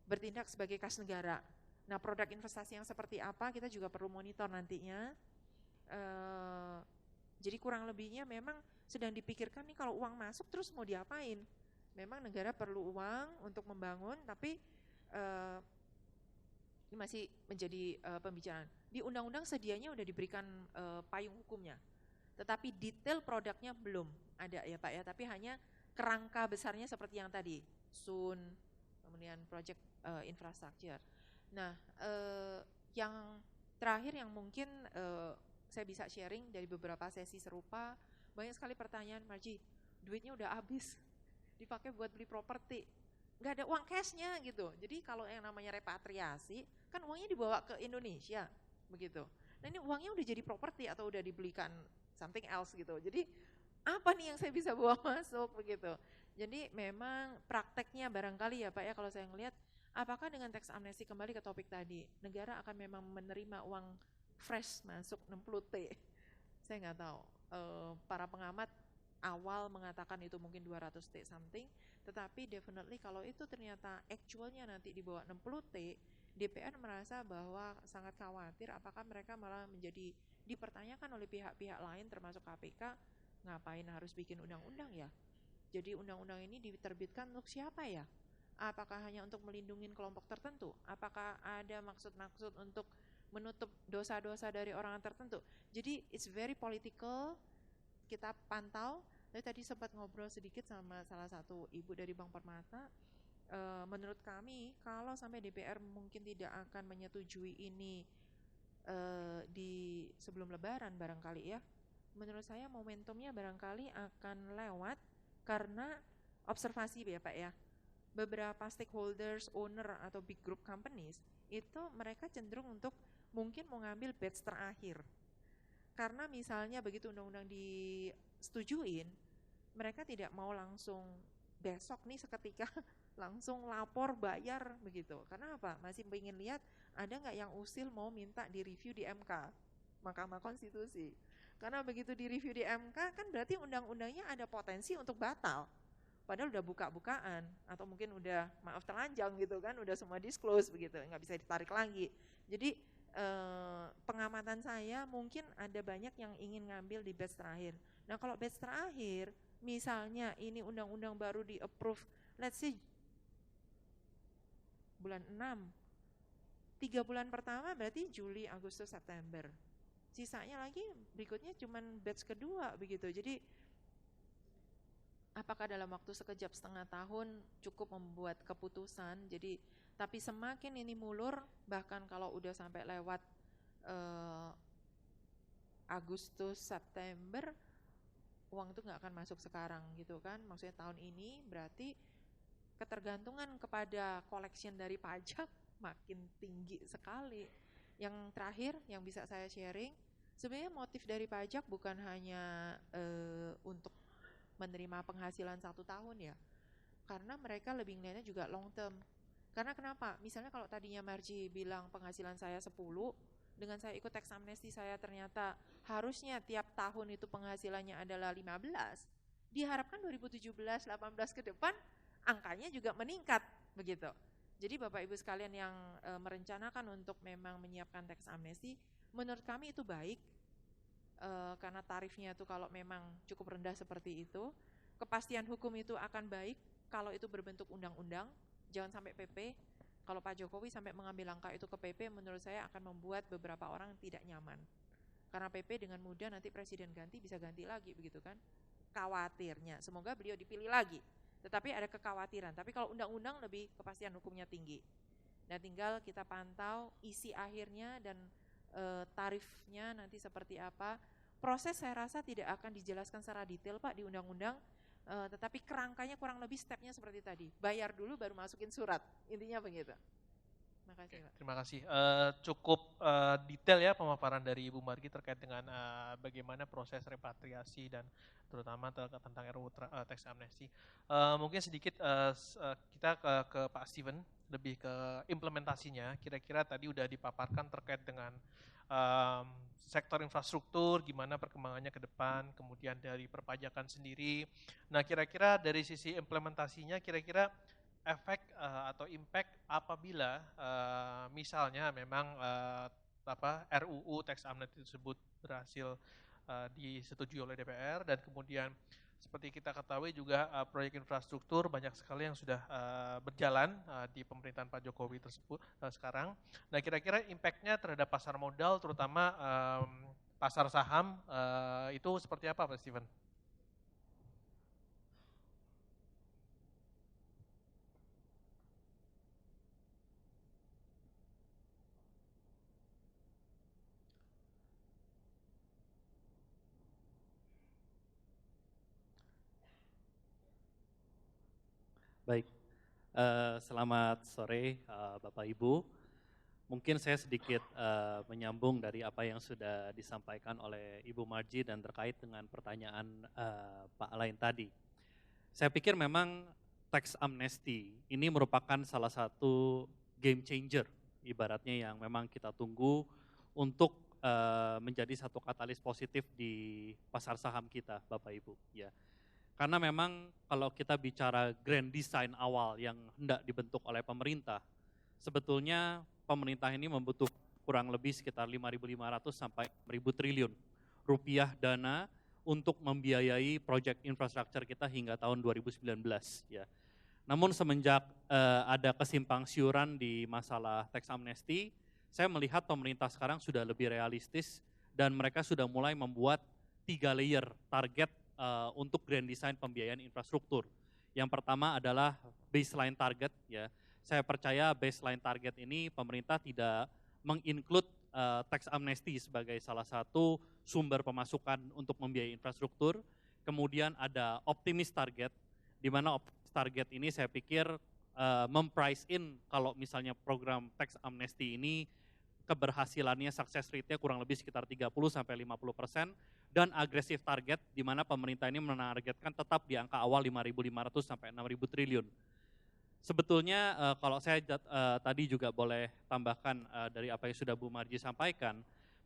bertindak sebagai kas negara. Nah, produk investasi yang seperti apa kita juga perlu monitor nantinya. Jadi kurang lebihnya memang sedang dipikirkan nih kalau uang masuk terus mau diapain. Memang negara perlu uang untuk membangun, tapi ini masih menjadi pembicaraan. Di undang-undang sedianya udah diberikan payung hukumnya, tetapi detail produknya belum ada ya Pak ya, tapi hanya kerangka besarnya seperti yang tadi, SUN, kemudian project infrastructure. Nah, yang terakhir yang mungkin saya bisa sharing dari beberapa sesi serupa, banyak sekali pertanyaan, Marji, duitnya udah habis, dipakai buat beli properti, nggak ada uang cashnya gitu. Jadi kalau yang namanya repatriasi, kan uangnya dibawa ke Indonesia, begitu. Nah ini uangnya udah jadi properti atau udah dibelikan something else gitu. Jadi apa nih yang saya bisa bawa masuk begitu. Jadi memang prakteknya barangkali ya Pak ya kalau saya ngelihat, apakah dengan tax amnesty kembali ke topik tadi, negara akan memang menerima uang fresh masuk 60T, saya nggak tahu. Para pengamat awal mengatakan itu mungkin 200T something, tetapi definitely kalau itu ternyata actualnya nanti di bawah 60T, DPR merasa bahwa sangat khawatir apakah mereka malah menjadi dipertanyakan oleh pihak-pihak lain termasuk KPK, ngapain harus bikin undang-undang ya? Jadi undang-undang ini diterbitkan untuk siapa ya? Apakah hanya untuk melindungi kelompok tertentu? Apakah ada maksud-maksud untuk menutup dosa-dosa dari orang tertentu? Jadi it's very political, kita pantau. Tadi sempat ngobrol sedikit sama salah satu ibu dari Bank Permata. Menurut kami kalau sampai DPR mungkin tidak akan menyetujui ini di sebelum Lebaran barangkali ya. Menurut saya momentumnya barangkali akan lewat karena observasi ya Pak ya. Beberapa stakeholders, owner atau big group companies itu mereka cenderung untuk mungkin mau ngambil batch terakhir. Karena misalnya begitu undang-undang disetujuin, mereka tidak mau langsung besok nih seketika langsung lapor bayar begitu. Karena apa? Masih ingin lihat ada nggak yang usil mau minta direview di MK, Mahkamah Konstitusi. Karena begitu direview di MK kan berarti undang-undangnya ada potensi untuk batal. Padahal udah buka-bukaan atau mungkin udah maaf telanjang gitu kan, udah semua disclose begitu, nggak bisa ditarik lagi. Jadi pengamatan saya mungkin ada banyak yang ingin ngambil di batch terakhir. Nah kalau batch terakhir, misalnya ini undang-undang baru di approve, let's say bulan 6, 3 bulan pertama berarti Juli, Agustus, September. Sisanya lagi berikutnya cuman batch kedua begitu. Jadi apakah dalam waktu sekejap setengah tahun cukup membuat keputusan? Jadi tapi semakin ini mulur, bahkan kalau udah sampai lewat Agustus, September, uang itu nggak akan masuk sekarang gitu kan. Maksudnya tahun ini berarti ketergantungan kepada collection dari pajak makin tinggi sekali. Yang terakhir yang bisa saya sharing, sebenarnya motif dari pajak bukan hanya untuk menerima penghasilan 1 tahun ya, karena mereka lebih ngeliatnya juga long term. Karena kenapa? Misalnya kalau tadinya Marji bilang penghasilan saya 10, dengan saya ikut tax amnesty saya ternyata harusnya tiap tahun itu penghasilannya adalah 15, diharapkan 2017-18 ke depan angkanya juga meningkat begitu. Jadi Bapak Ibu sekalian yang merencanakan untuk memang menyiapkan tax amnesty, menurut kami itu baik karena tarifnya itu kalau memang cukup rendah seperti itu, kepastian hukum itu akan baik kalau itu berbentuk undang-undang, jangan sampai PP. Kalau Pak Jokowi sampai mengambil langkah itu ke PP, menurut saya akan membuat beberapa orang tidak nyaman. Karena PP dengan mudah nanti presiden ganti bisa ganti lagi begitu kan? Khawatirnya, semoga beliau dipilih lagi. Tetapi ada kekhawatiran, tapi kalau undang-undang lebih kepastian hukumnya tinggi. Nah tinggal kita pantau isi akhirnya dan tarifnya nanti seperti apa. Proses saya rasa tidak akan dijelaskan secara detail Pak di undang-undang, tetapi kerangkanya kurang lebih stepnya seperti tadi. Bayar dulu baru masukin surat, intinya begitu. Makasih Pak. Terima kasih. Cukup detail ya pemaparan dari Ibu Margi terkait dengan bagaimana proses repatriasi dan terutama tentang RUU tax amnesty. Mungkin sedikit kita ke Pak Steven, lebih ke implementasinya. Kira-kira tadi udah dipaparkan terkait dengan sektor infrastruktur, gimana perkembangannya ke depan, kemudian dari perpajakan sendiri. Nah kira-kira dari sisi implementasinya, kira-kira efek atau impact apabila misalnya memang RUU tax amnesty tersebut berhasil disetujui oleh DPR dan kemudian seperti kita ketahui juga proyek infrastruktur banyak sekali yang sudah berjalan di pemerintahan Pak Jokowi tersebut sekarang. Nah kira-kira impact-nya terhadap pasar modal terutama pasar saham itu seperti apa Pak Steven? Baik, selamat sore Bapak Ibu. Mungkin saya sedikit menyambung dari apa yang sudah disampaikan oleh Ibu Margi dan terkait dengan pertanyaan Pak Alain tadi. Saya pikir memang tax amnesty ini merupakan salah satu game changer, ibaratnya yang memang kita tunggu untuk menjadi satu katalis positif di pasar saham kita, Bapak Ibu. Ya. Karena memang kalau kita bicara grand design awal yang hendak dibentuk oleh pemerintah, sebetulnya pemerintah ini membutuhkan kurang lebih sekitar 5.500 sampai 6.000 triliun rupiah dana untuk membiayai proyek infrastruktur kita hingga tahun 2019. Ya. Namun semenjak ada kesimpang siuran di masalah tax amnesty, saya melihat pemerintah sekarang sudah lebih realistis dan mereka sudah mulai membuat 3 layer target untuk grand design pembiayaan infrastruktur. Yang pertama adalah baseline target ya. Saya percaya baseline target ini pemerintah tidak menginclude tax amnesty sebagai salah satu sumber pemasukan untuk membiayai infrastruktur. Kemudian ada optimis target, di mana optimis target ini saya pikir memprice in kalau misalnya program tax amnesty ini keberhasilannya, sukses rate-nya kurang lebih sekitar 30-50%, dan agresif target di mana pemerintah ini menargetkan tetap di angka awal 5.500 sampai 6.000 triliun. Sebetulnya kalau saya tadi juga boleh tambahkan dari apa yang sudah Bu Marji sampaikan,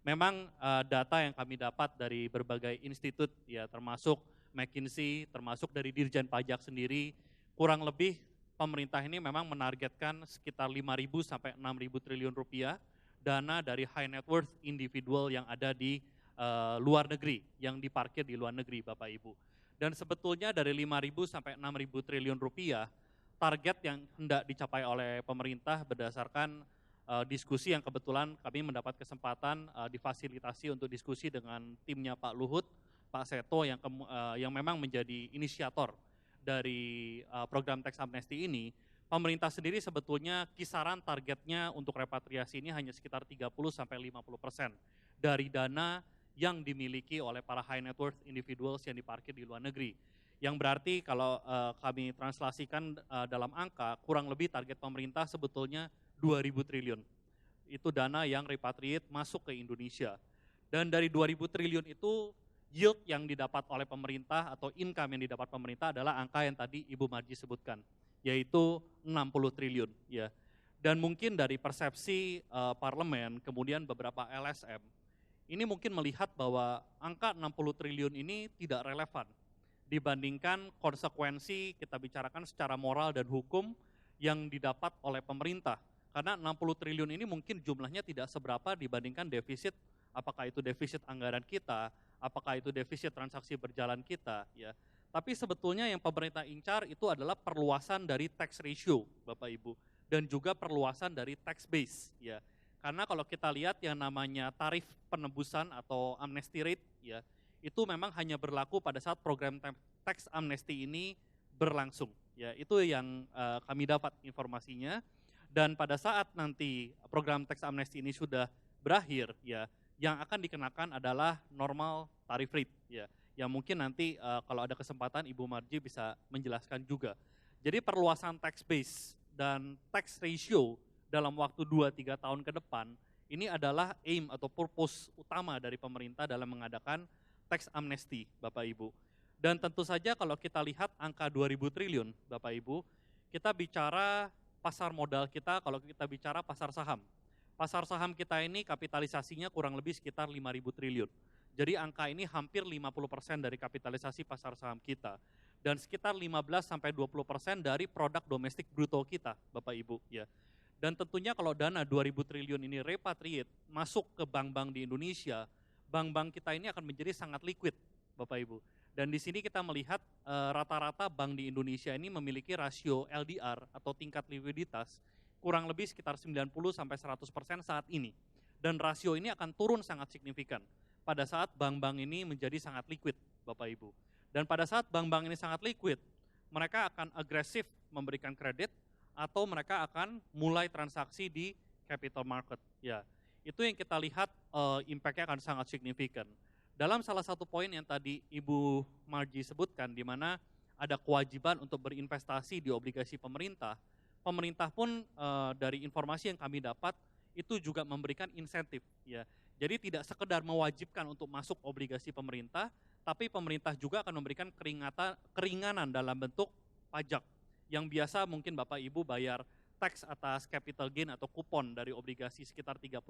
memang data yang kami dapat dari berbagai institut, ya termasuk McKinsey, termasuk dari Dirjen Pajak sendiri, kurang lebih pemerintah ini memang menargetkan sekitar 5.000 sampai 6.000 triliun rupiah dana dari high net worth individual yang ada di luar negeri, yang diparkir di luar negeri Bapak Ibu. Dan sebetulnya dari 5.000 sampai 6.000 triliun rupiah, target yang hendak dicapai oleh pemerintah berdasarkan diskusi yang kebetulan kami mendapat kesempatan difasilitasi untuk diskusi dengan timnya Pak Luhut, Pak Seto yang memang menjadi inisiator dari program tax amnesty ini. Pemerintah sendiri sebetulnya kisaran targetnya untuk repatriasi ini hanya sekitar 30-50% dari dana yang dimiliki oleh para high net worth individuals yang diparkir di luar negeri. Yang berarti kalau kami translasikan dalam angka, kurang lebih target pemerintah sebetulnya 2.000 triliun. Itu dana yang repatriate masuk ke Indonesia. Dan dari 2.000 triliun itu, yield yang didapat oleh pemerintah atau income yang didapat pemerintah adalah angka yang tadi Ibu Marji sebutkan, yaitu 60 triliun. Ya. Dan mungkin dari persepsi parlemen, kemudian beberapa LSM, ini mungkin melihat bahwa angka 60 triliun ini tidak relevan dibandingkan konsekuensi kita bicarakan secara moral dan hukum yang didapat oleh pemerintah. Karena 60 triliun ini mungkin jumlahnya tidak seberapa dibandingkan defisit, apakah itu defisit anggaran kita, apakah itu defisit transaksi berjalan kita. Ya. Tapi sebetulnya yang pemerintah incar itu adalah perluasan dari tax ratio, Bapak Ibu, dan juga perluasan dari tax base. Ya. Karena kalau kita lihat yang namanya tarif penebusan atau amnesty rate, ya, itu memang hanya berlaku pada saat program tax amnesty ini berlangsung. Ya, itu yang kami dapat informasinya. Dan pada saat nanti program tax amnesty ini sudah berakhir, ya, yang akan dikenakan adalah normal tarif rate. Ya, yang mungkin nanti kalau ada kesempatan Ibu Marji bisa menjelaskan juga. Jadi perluasan tax base dan tax ratio dalam waktu 2-3 tahun ke depan, ini adalah aim atau purpose utama dari pemerintah dalam mengadakan tax amnesty, Bapak Ibu. Dan tentu saja kalau kita lihat angka 2.000 triliun, Bapak Ibu, kita bicara pasar modal kita, kalau kita bicara pasar saham. Pasar saham kita ini kapitalisasinya kurang lebih sekitar 5.000 triliun. Jadi angka ini hampir 50% dari kapitalisasi pasar saham kita. Dan sekitar 15-20% dari produk domestik bruto kita, Bapak Ibu. Ya. Dan tentunya kalau dana 2.000 triliun ini repatriate, masuk ke bank-bank di Indonesia, bank-bank kita ini akan menjadi sangat liquid, Bapak Ibu. Dan di sini kita melihat rata-rata bank di Indonesia ini memiliki rasio LDR atau tingkat likuiditas kurang lebih sekitar 90-100% saat ini. Dan rasio ini akan turun sangat signifikan pada saat bank-bank ini menjadi sangat liquid, Bapak Ibu. Dan pada saat bank-bank ini sangat liquid, mereka akan agresif memberikan kredit atau mereka akan mulai transaksi di capital market. Ya. Itu yang kita lihat impact-nya akan sangat signifikan. Dalam salah satu poin yang tadi Ibu Marji sebutkan, di mana ada kewajiban untuk berinvestasi di obligasi pemerintah, pemerintah pun dari informasi yang kami dapat, itu juga memberikan insentif. Ya. Jadi tidak sekedar mewajibkan untuk masuk obligasi pemerintah, tapi pemerintah juga akan memberikan keringanan dalam bentuk pajak, yang biasa mungkin Bapak Ibu bayar tax atas capital gain atau kupon dari obligasi sekitar 30%,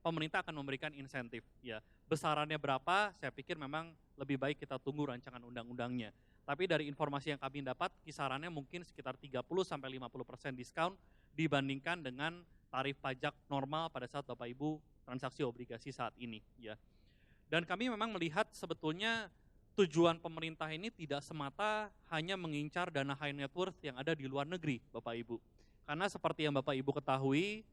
pemerintah akan memberikan insentif. Ya, besarannya berapa, saya pikir memang lebih baik kita tunggu rancangan undang-undangnya. Tapi dari informasi yang kami dapat, kisarannya mungkin sekitar 30-50% diskon dibandingkan dengan tarif pajak normal pada saat Bapak Ibu transaksi obligasi saat ini. Ya. Dan kami memang melihat sebetulnya tujuan pemerintah ini tidak semata hanya mengincar dana high net worth yang ada di luar negeri, Bapak Ibu. Karena seperti yang Bapak Ibu ketahui,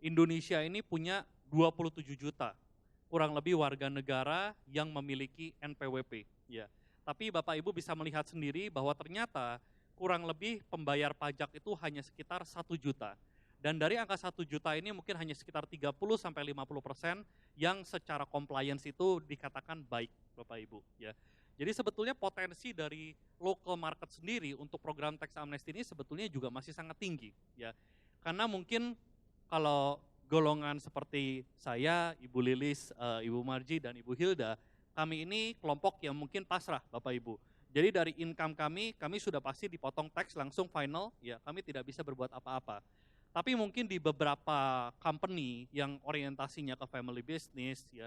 Indonesia ini punya 27 juta, kurang lebih warga negara yang memiliki NPWP. Ya. Tapi Bapak Ibu bisa melihat sendiri bahwa ternyata kurang lebih pembayar pajak itu hanya sekitar 1 juta. Dan dari angka 1 juta ini mungkin hanya sekitar 30-50% yang secara compliance itu dikatakan baik, Bapak Ibu. Ya. Jadi sebetulnya potensi dari local market sendiri untuk program tax amnesty ini sebetulnya juga masih sangat tinggi. Ya. Karena mungkin kalau golongan seperti saya, Ibu Lilis, Ibu Marji, dan Ibu Hilda, kami ini kelompok yang mungkin pasrah, Bapak Ibu. Jadi dari income kami sudah pasti dipotong tax langsung final, ya kami tidak bisa berbuat apa-apa. Tapi mungkin di beberapa company yang orientasinya ke family business, ya,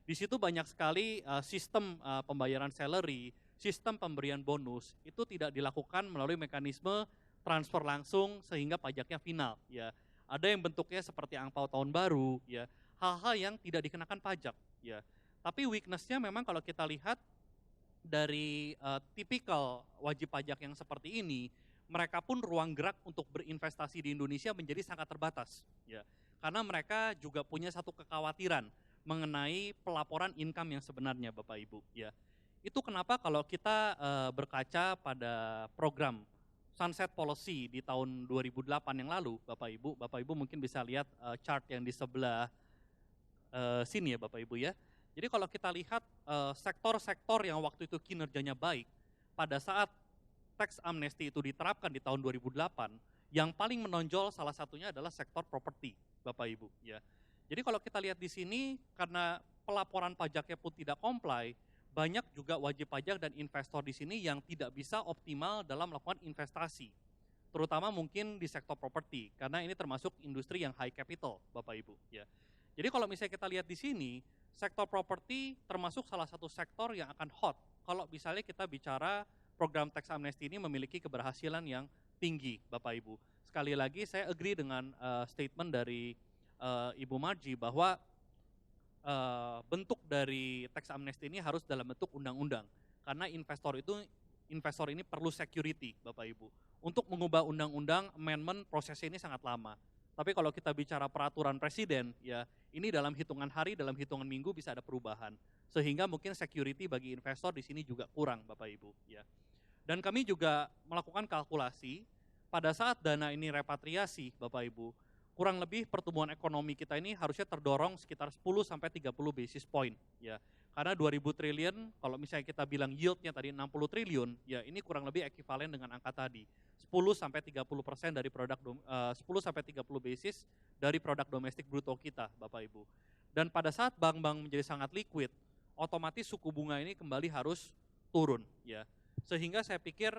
di situ banyak sekali sistem pembayaran salary, sistem pemberian bonus itu tidak dilakukan melalui mekanisme transfer langsung sehingga pajaknya final. Ya, ada yang bentuknya seperti angpau tahun baru, ya, hal-hal yang tidak dikenakan pajak. Ya, tapi weakness-nya memang kalau kita lihat dari tipikal wajib pajak yang seperti ini, mereka pun ruang gerak untuk berinvestasi di Indonesia menjadi sangat terbatas, ya. Karena mereka juga punya satu kekhawatiran mengenai pelaporan income yang sebenarnya, Bapak Ibu, ya. Itu kenapa kalau kita berkaca pada program Sunset Policy di tahun 2008 yang lalu, Bapak Ibu mungkin bisa lihat chart yang di sebelah sini ya, Bapak Ibu ya. Jadi kalau kita lihat sektor-sektor yang waktu itu kinerjanya baik, pada saat tax amnesty itu diterapkan di tahun 2008, yang paling menonjol salah satunya adalah sektor properti, Bapak Ibu. Ya. Jadi kalau kita lihat di sini, karena pelaporan pajaknya pun tidak comply, banyak juga wajib pajak dan investor di sini yang tidak bisa optimal dalam melakukan investasi, terutama mungkin di sektor properti, karena ini termasuk industri yang high capital, Bapak Ibu. Ya. Jadi kalau misalnya kita lihat di sini, sektor properti termasuk salah satu sektor yang akan hot kalau misalnya kita bicara program tax amnesty ini memiliki keberhasilan yang tinggi, Bapak Ibu. Sekali lagi saya agree dengan statement dari Ibu Marji bahwa bentuk dari tax amnesty ini harus dalam bentuk undang-undang. Karena investor ini perlu security, Bapak Ibu. Untuk mengubah undang-undang, amendment prosesnya ini sangat lama. Tapi kalau kita bicara peraturan presiden, ya ini dalam hitungan hari, dalam hitungan minggu bisa ada perubahan. Sehingga mungkin security bagi investor di sini juga kurang, Bapak Ibu. Ya. Dan kami juga melakukan kalkulasi pada saat dana ini repatriasi, Bapak Ibu, kurang lebih pertumbuhan ekonomi kita ini harusnya terdorong sekitar 10-30 basis point. Ya. Karena 2000 triliun, kalau misalnya kita bilang yieldnya tadi 60 triliun, ya ini kurang lebih ekivalen dengan angka tadi. 10-30% dari produk 10-30 basis dari produk domestik bruto kita, Bapak Ibu. Dan pada saat bank-bank menjadi sangat liquid, otomatis suku bunga ini kembali harus turun, ya. Sehingga saya pikir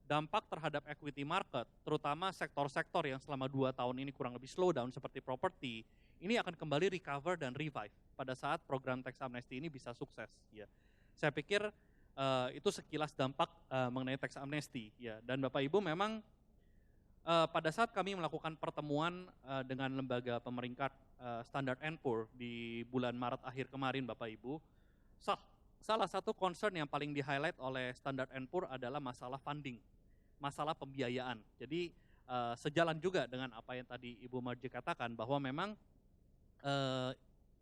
dampak terhadap equity market, terutama sektor-sektor yang selama 2 tahun ini kurang lebih slow down seperti properti, ini akan kembali recover dan revive pada saat program tax amnesty ini bisa sukses. Ya. Saya pikir itu sekilas dampak mengenai tax amnesty. Ya. Dan Bapak Ibu memang pada saat kami melakukan pertemuan dengan lembaga pemeringkat Standard & Poor di bulan Maret akhir kemarin, Bapak Ibu, salah satu concern yang paling di-highlight oleh Standard & Poor adalah masalah funding, masalah pembiayaan. Jadi sejalan juga dengan apa yang tadi Ibu Marji katakan bahwa memang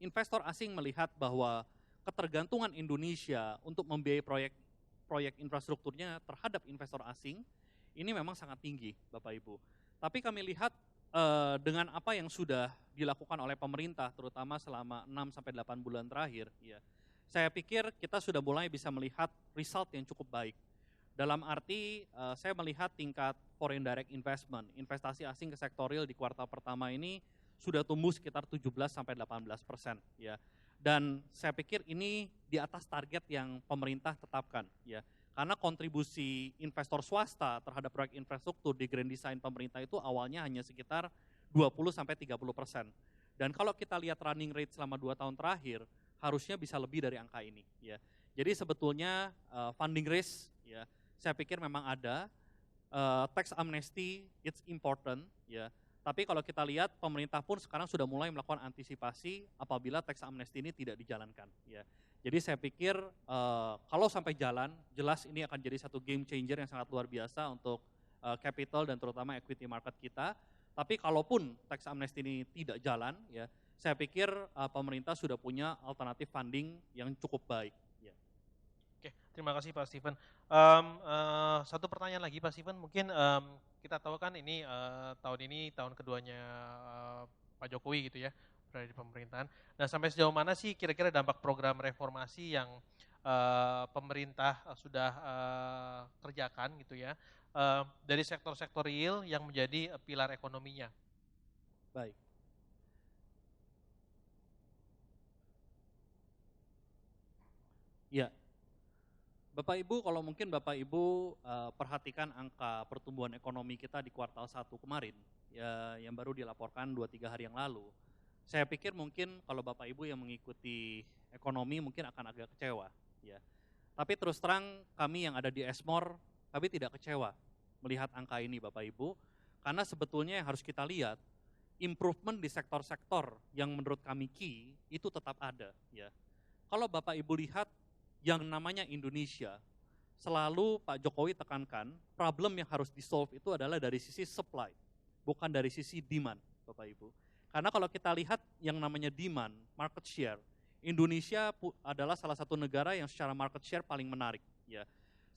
investor asing melihat bahwa ketergantungan Indonesia untuk membiayai proyek infrastrukturnya terhadap investor asing ini memang sangat tinggi, Bapak Ibu. Tapi kami lihat dengan apa yang sudah dilakukan oleh pemerintah, terutama selama 6-8 bulan terakhir, ya, saya pikir kita sudah mulai bisa melihat result yang cukup baik. Dalam arti saya melihat tingkat foreign direct investment, investasi asing ke sektor real di kuartal pertama ini sudah tumbuh sekitar 17-18%. Ya. Dan saya pikir ini di atas target yang pemerintah tetapkan. Ya. Karena kontribusi investor swasta terhadap proyek infrastruktur di grand design pemerintah itu awalnya hanya sekitar 20-30%. Dan kalau kita lihat running rate selama 2 tahun terakhir, harusnya bisa lebih dari angka ini. Ya. Jadi sebetulnya funding raise, ya, saya pikir memang ada. Tax amnesty, it's important. Ya. Tapi kalau kita lihat pemerintah pun sekarang sudah mulai melakukan antisipasi apabila tax amnesty ini tidak dijalankan. Ya. Jadi saya pikir kalau sampai jalan, jelas ini akan jadi satu game changer yang sangat luar biasa untuk capital dan terutama equity market kita. Tapi kalaupun tax amnesty ini tidak jalan, ya, saya pikir pemerintah sudah punya alternatif funding yang cukup baik. Ya. Oke, Terima kasih Pak Steven. Satu pertanyaan lagi Pak Steven, mungkin kita tahu kan ini tahun keduanya Pak Jokowi gitu ya, berada di pemerintahan. Nah sampai sejauh mana sih kira-kira dampak program reformasi yang pemerintah sudah kerjakan gitu ya, dari sektor-sektor real yang menjadi pilar ekonominya? Baik. Ya, Bapak Ibu, kalau mungkin Bapak Ibu perhatikan angka pertumbuhan ekonomi kita di kuartal 1 kemarin, ya, yang baru dilaporkan 2-3 hari yang lalu. Saya pikir mungkin kalau Bapak Ibu yang mengikuti ekonomi mungkin akan agak kecewa. Ya. Tapi terus terang kami yang ada di Esmor, kami tidak kecewa melihat angka ini Bapak Ibu, karena sebetulnya yang harus kita lihat, improvement di sektor-sektor yang menurut kami key itu tetap ada. Ya. Kalau Bapak Ibu lihat yang namanya Indonesia, selalu Pak Jokowi tekankan problem yang harus di-solve itu adalah dari sisi supply, bukan dari sisi demand, Bapak Ibu. Karena kalau kita lihat yang namanya demand, market share, Indonesia adalah salah satu negara yang secara market share paling menarik. Ya.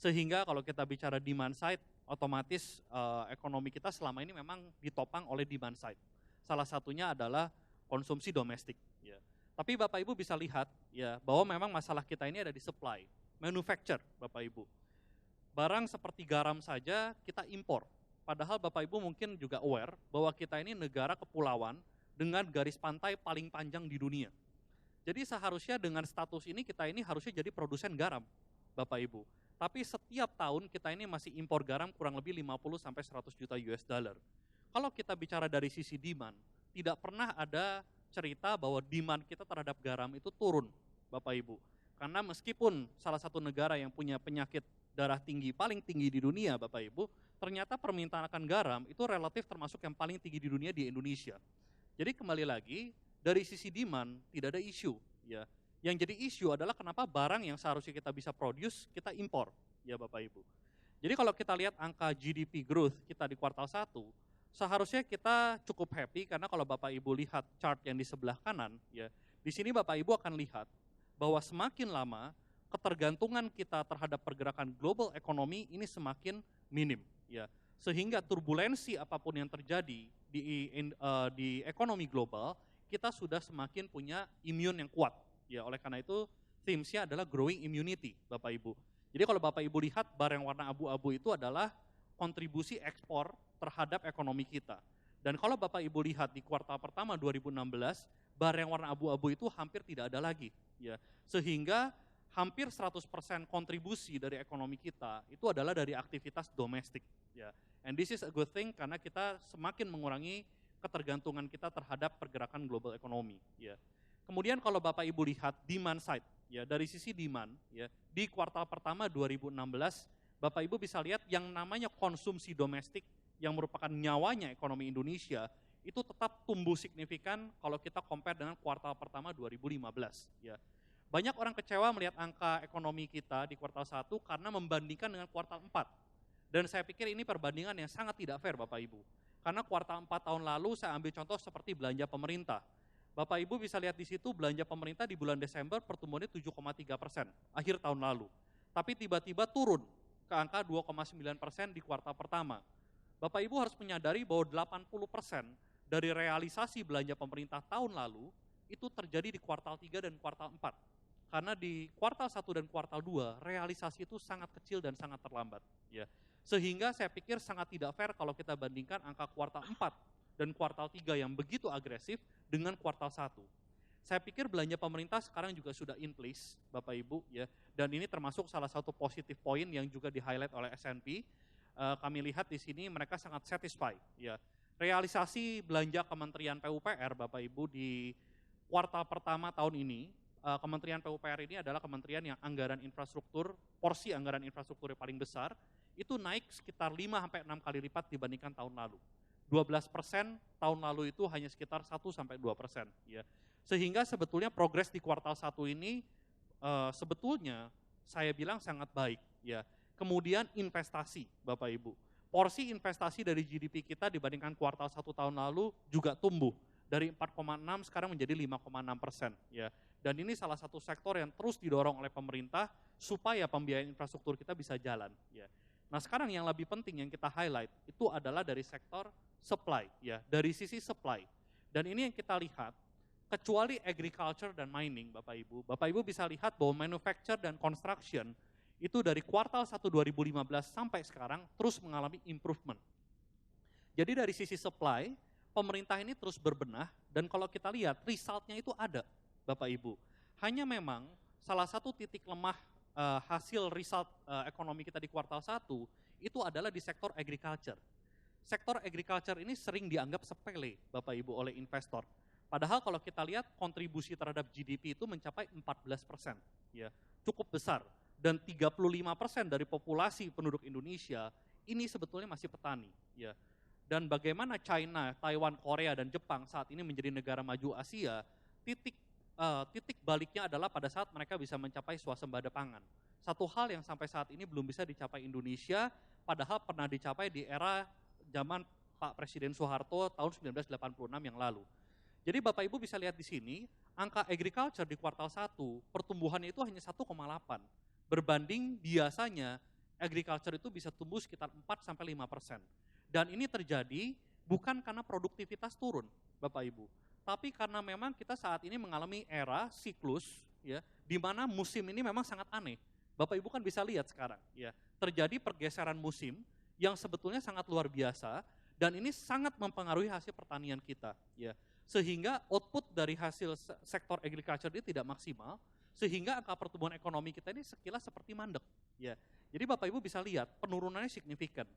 Sehingga kalau kita bicara demand side, otomatis ekonomi kita selama ini memang ditopang oleh demand side. Salah satunya adalah konsumsi domestik. Ya. Tapi Bapak Ibu bisa lihat ya bahwa memang masalah kita ini ada di supply, manufacture Bapak Ibu. Barang seperti garam saja kita impor. Padahal Bapak Ibu mungkin juga aware bahwa kita ini negara kepulauan dengan garis pantai paling panjang di dunia. Jadi seharusnya dengan status ini kita ini harusnya jadi produsen garam Bapak Ibu. Tapi setiap tahun kita ini masih impor garam kurang lebih 50 sampai 100 juta US dollar. Kalau kita bicara dari sisi demand, tidak pernah ada cerita bahwa demand kita terhadap garam itu turun, Bapak Ibu. Karena meskipun salah satu negara yang punya penyakit darah tinggi, paling tinggi di dunia, Bapak Ibu, ternyata permintaan akan garam itu relatif termasuk yang paling tinggi di dunia di Indonesia. Jadi kembali lagi, dari sisi demand tidak ada isu. Ya. Yang jadi isu adalah kenapa barang yang seharusnya kita bisa produce, kita impor, ya Bapak Ibu. Jadi kalau kita lihat angka GDP growth kita di kuartal 1, seharusnya kita cukup happy karena kalau Bapak Ibu lihat chart yang di sebelah kanan, ya, di sini Bapak Ibu akan lihat bahwa semakin lama ketergantungan kita terhadap pergerakan global ekonomi ini semakin minim, ya, sehingga turbulensi apapun yang terjadi di ekonomi global kita sudah semakin punya imun yang kuat, ya. Oleh karena itu themesnya adalah growing immunity, Bapak Ibu. Jadi kalau Bapak Ibu lihat bar yang warna abu-abu itu adalah kontribusi ekspor terhadap ekonomi kita. Dan kalau Bapak Ibu lihat di kuartal pertama 2016, bar yang warna abu-abu itu hampir tidak ada lagi. Ya. Sehingga hampir 100% kontribusi dari ekonomi kita itu adalah dari aktivitas domestik. Ya. And this is a good thing karena kita semakin mengurangi ketergantungan kita terhadap pergerakan global ekonomi. Ya. Kemudian kalau Bapak Ibu lihat demand side, ya, dari sisi demand, ya, di kuartal pertama 2016, Bapak Ibu bisa lihat yang namanya konsumsi domestik yang merupakan nyawanya ekonomi Indonesia itu tetap tumbuh signifikan kalau kita compare dengan kuartal pertama 2015. Ya. Banyak orang kecewa melihat angka ekonomi kita di kuartal 1 karena membandingkan dengan kuartal 4. Dan saya pikir ini perbandingan yang sangat tidak fair Bapak Ibu. Karena kuartal 4 tahun lalu saya ambil contoh seperti belanja pemerintah. Bapak Ibu bisa lihat di situ belanja pemerintah di bulan Desember pertumbuhannya 7,3% akhir tahun lalu. Tapi tiba-tiba turun ke angka 2,9% di kuartal pertama. Bapak Ibu harus menyadari bahwa 80% dari realisasi belanja pemerintah tahun lalu itu terjadi di kuartal 3 dan kuartal 4. Karena di kuartal 1 dan kuartal 2 realisasi itu sangat kecil dan sangat terlambat. Ya. Sehingga saya pikir sangat tidak fair kalau kita bandingkan angka kuartal 4 dan kuartal 3 yang begitu agresif dengan kuartal 1. Saya pikir belanja pemerintah sekarang juga sudah in place, Bapak Ibu, ya. Dan ini termasuk salah satu positif poin yang juga di-highlight oleh S&P. Kami lihat di sini mereka sangat satisfied, ya. Realisasi belanja Kementerian PUPR, Bapak Ibu, di kuartal pertama tahun ini, Kementerian PUPR ini adalah kementerian yang anggaran infrastruktur, porsi anggaran infrastruktur yang paling besar, itu naik sekitar 5-6 kali lipat dibandingkan tahun lalu. 12% tahun lalu itu hanya sekitar 1-2%, ya. Sehingga sebetulnya progres di kuartal 1 ini sebetulnya saya bilang sangat baik, ya. Kemudian investasi, Bapak Ibu. Porsi investasi dari GDP kita dibandingkan kuartal 1 tahun lalu juga tumbuh dari 4,6 sekarang menjadi 5,6%, ya. Dan ini salah satu sektor yang terus didorong oleh pemerintah supaya pembiayaan infrastruktur kita bisa jalan, ya. Nah, sekarang yang lebih penting yang kita highlight itu adalah dari sektor supply, ya, dari sisi supply. Dan ini yang kita lihat, kecuali agriculture dan mining, Bapak Ibu bisa lihat bahwa manufacture dan construction itu dari kuartal 1 2015 sampai sekarang terus mengalami improvement. Jadi dari sisi supply, pemerintah ini terus berbenah, dan kalau kita lihat resultnya itu ada, Bapak Ibu. Hanya memang salah satu titik lemah hasil result ekonomi kita di kuartal 1 itu adalah di sektor agriculture. Sektor agriculture ini sering dianggap sepele, Bapak Ibu, oleh investor. Padahal kalau kita lihat kontribusi terhadap GDP itu mencapai 14%, ya, cukup besar. Dan 35% dari populasi penduduk Indonesia ini sebetulnya masih petani, ya. Dan bagaimana China, Taiwan, Korea, dan Jepang saat ini menjadi negara maju Asia, titik baliknya adalah pada saat mereka bisa mencapai swasembada pangan. Satu hal yang sampai saat ini belum bisa dicapai Indonesia, padahal pernah dicapai di era zaman Pak Presiden Soeharto tahun 1986 yang lalu. Jadi Bapak Ibu bisa lihat di sini, angka agriculture di kuartal 1, pertumbuhannya itu hanya 1,8. Berbanding biasanya agriculture itu bisa tumbuh sekitar 4-5%. Dan ini terjadi bukan karena produktivitas turun, Bapak Ibu. Tapi karena memang kita saat ini mengalami era siklus, ya, di mana musim ini memang sangat aneh. Bapak Ibu kan bisa lihat sekarang, ya, terjadi pergeseran musim yang sebetulnya sangat luar biasa, dan ini sangat mempengaruhi hasil pertanian kita, ya. Sehingga output dari hasil sektor agriculture ini tidak maksimal, sehingga angka pertumbuhan ekonomi kita ini sekilas seperti mandek, ya. Jadi Bapak Ibu bisa lihat penurunannya signifikan.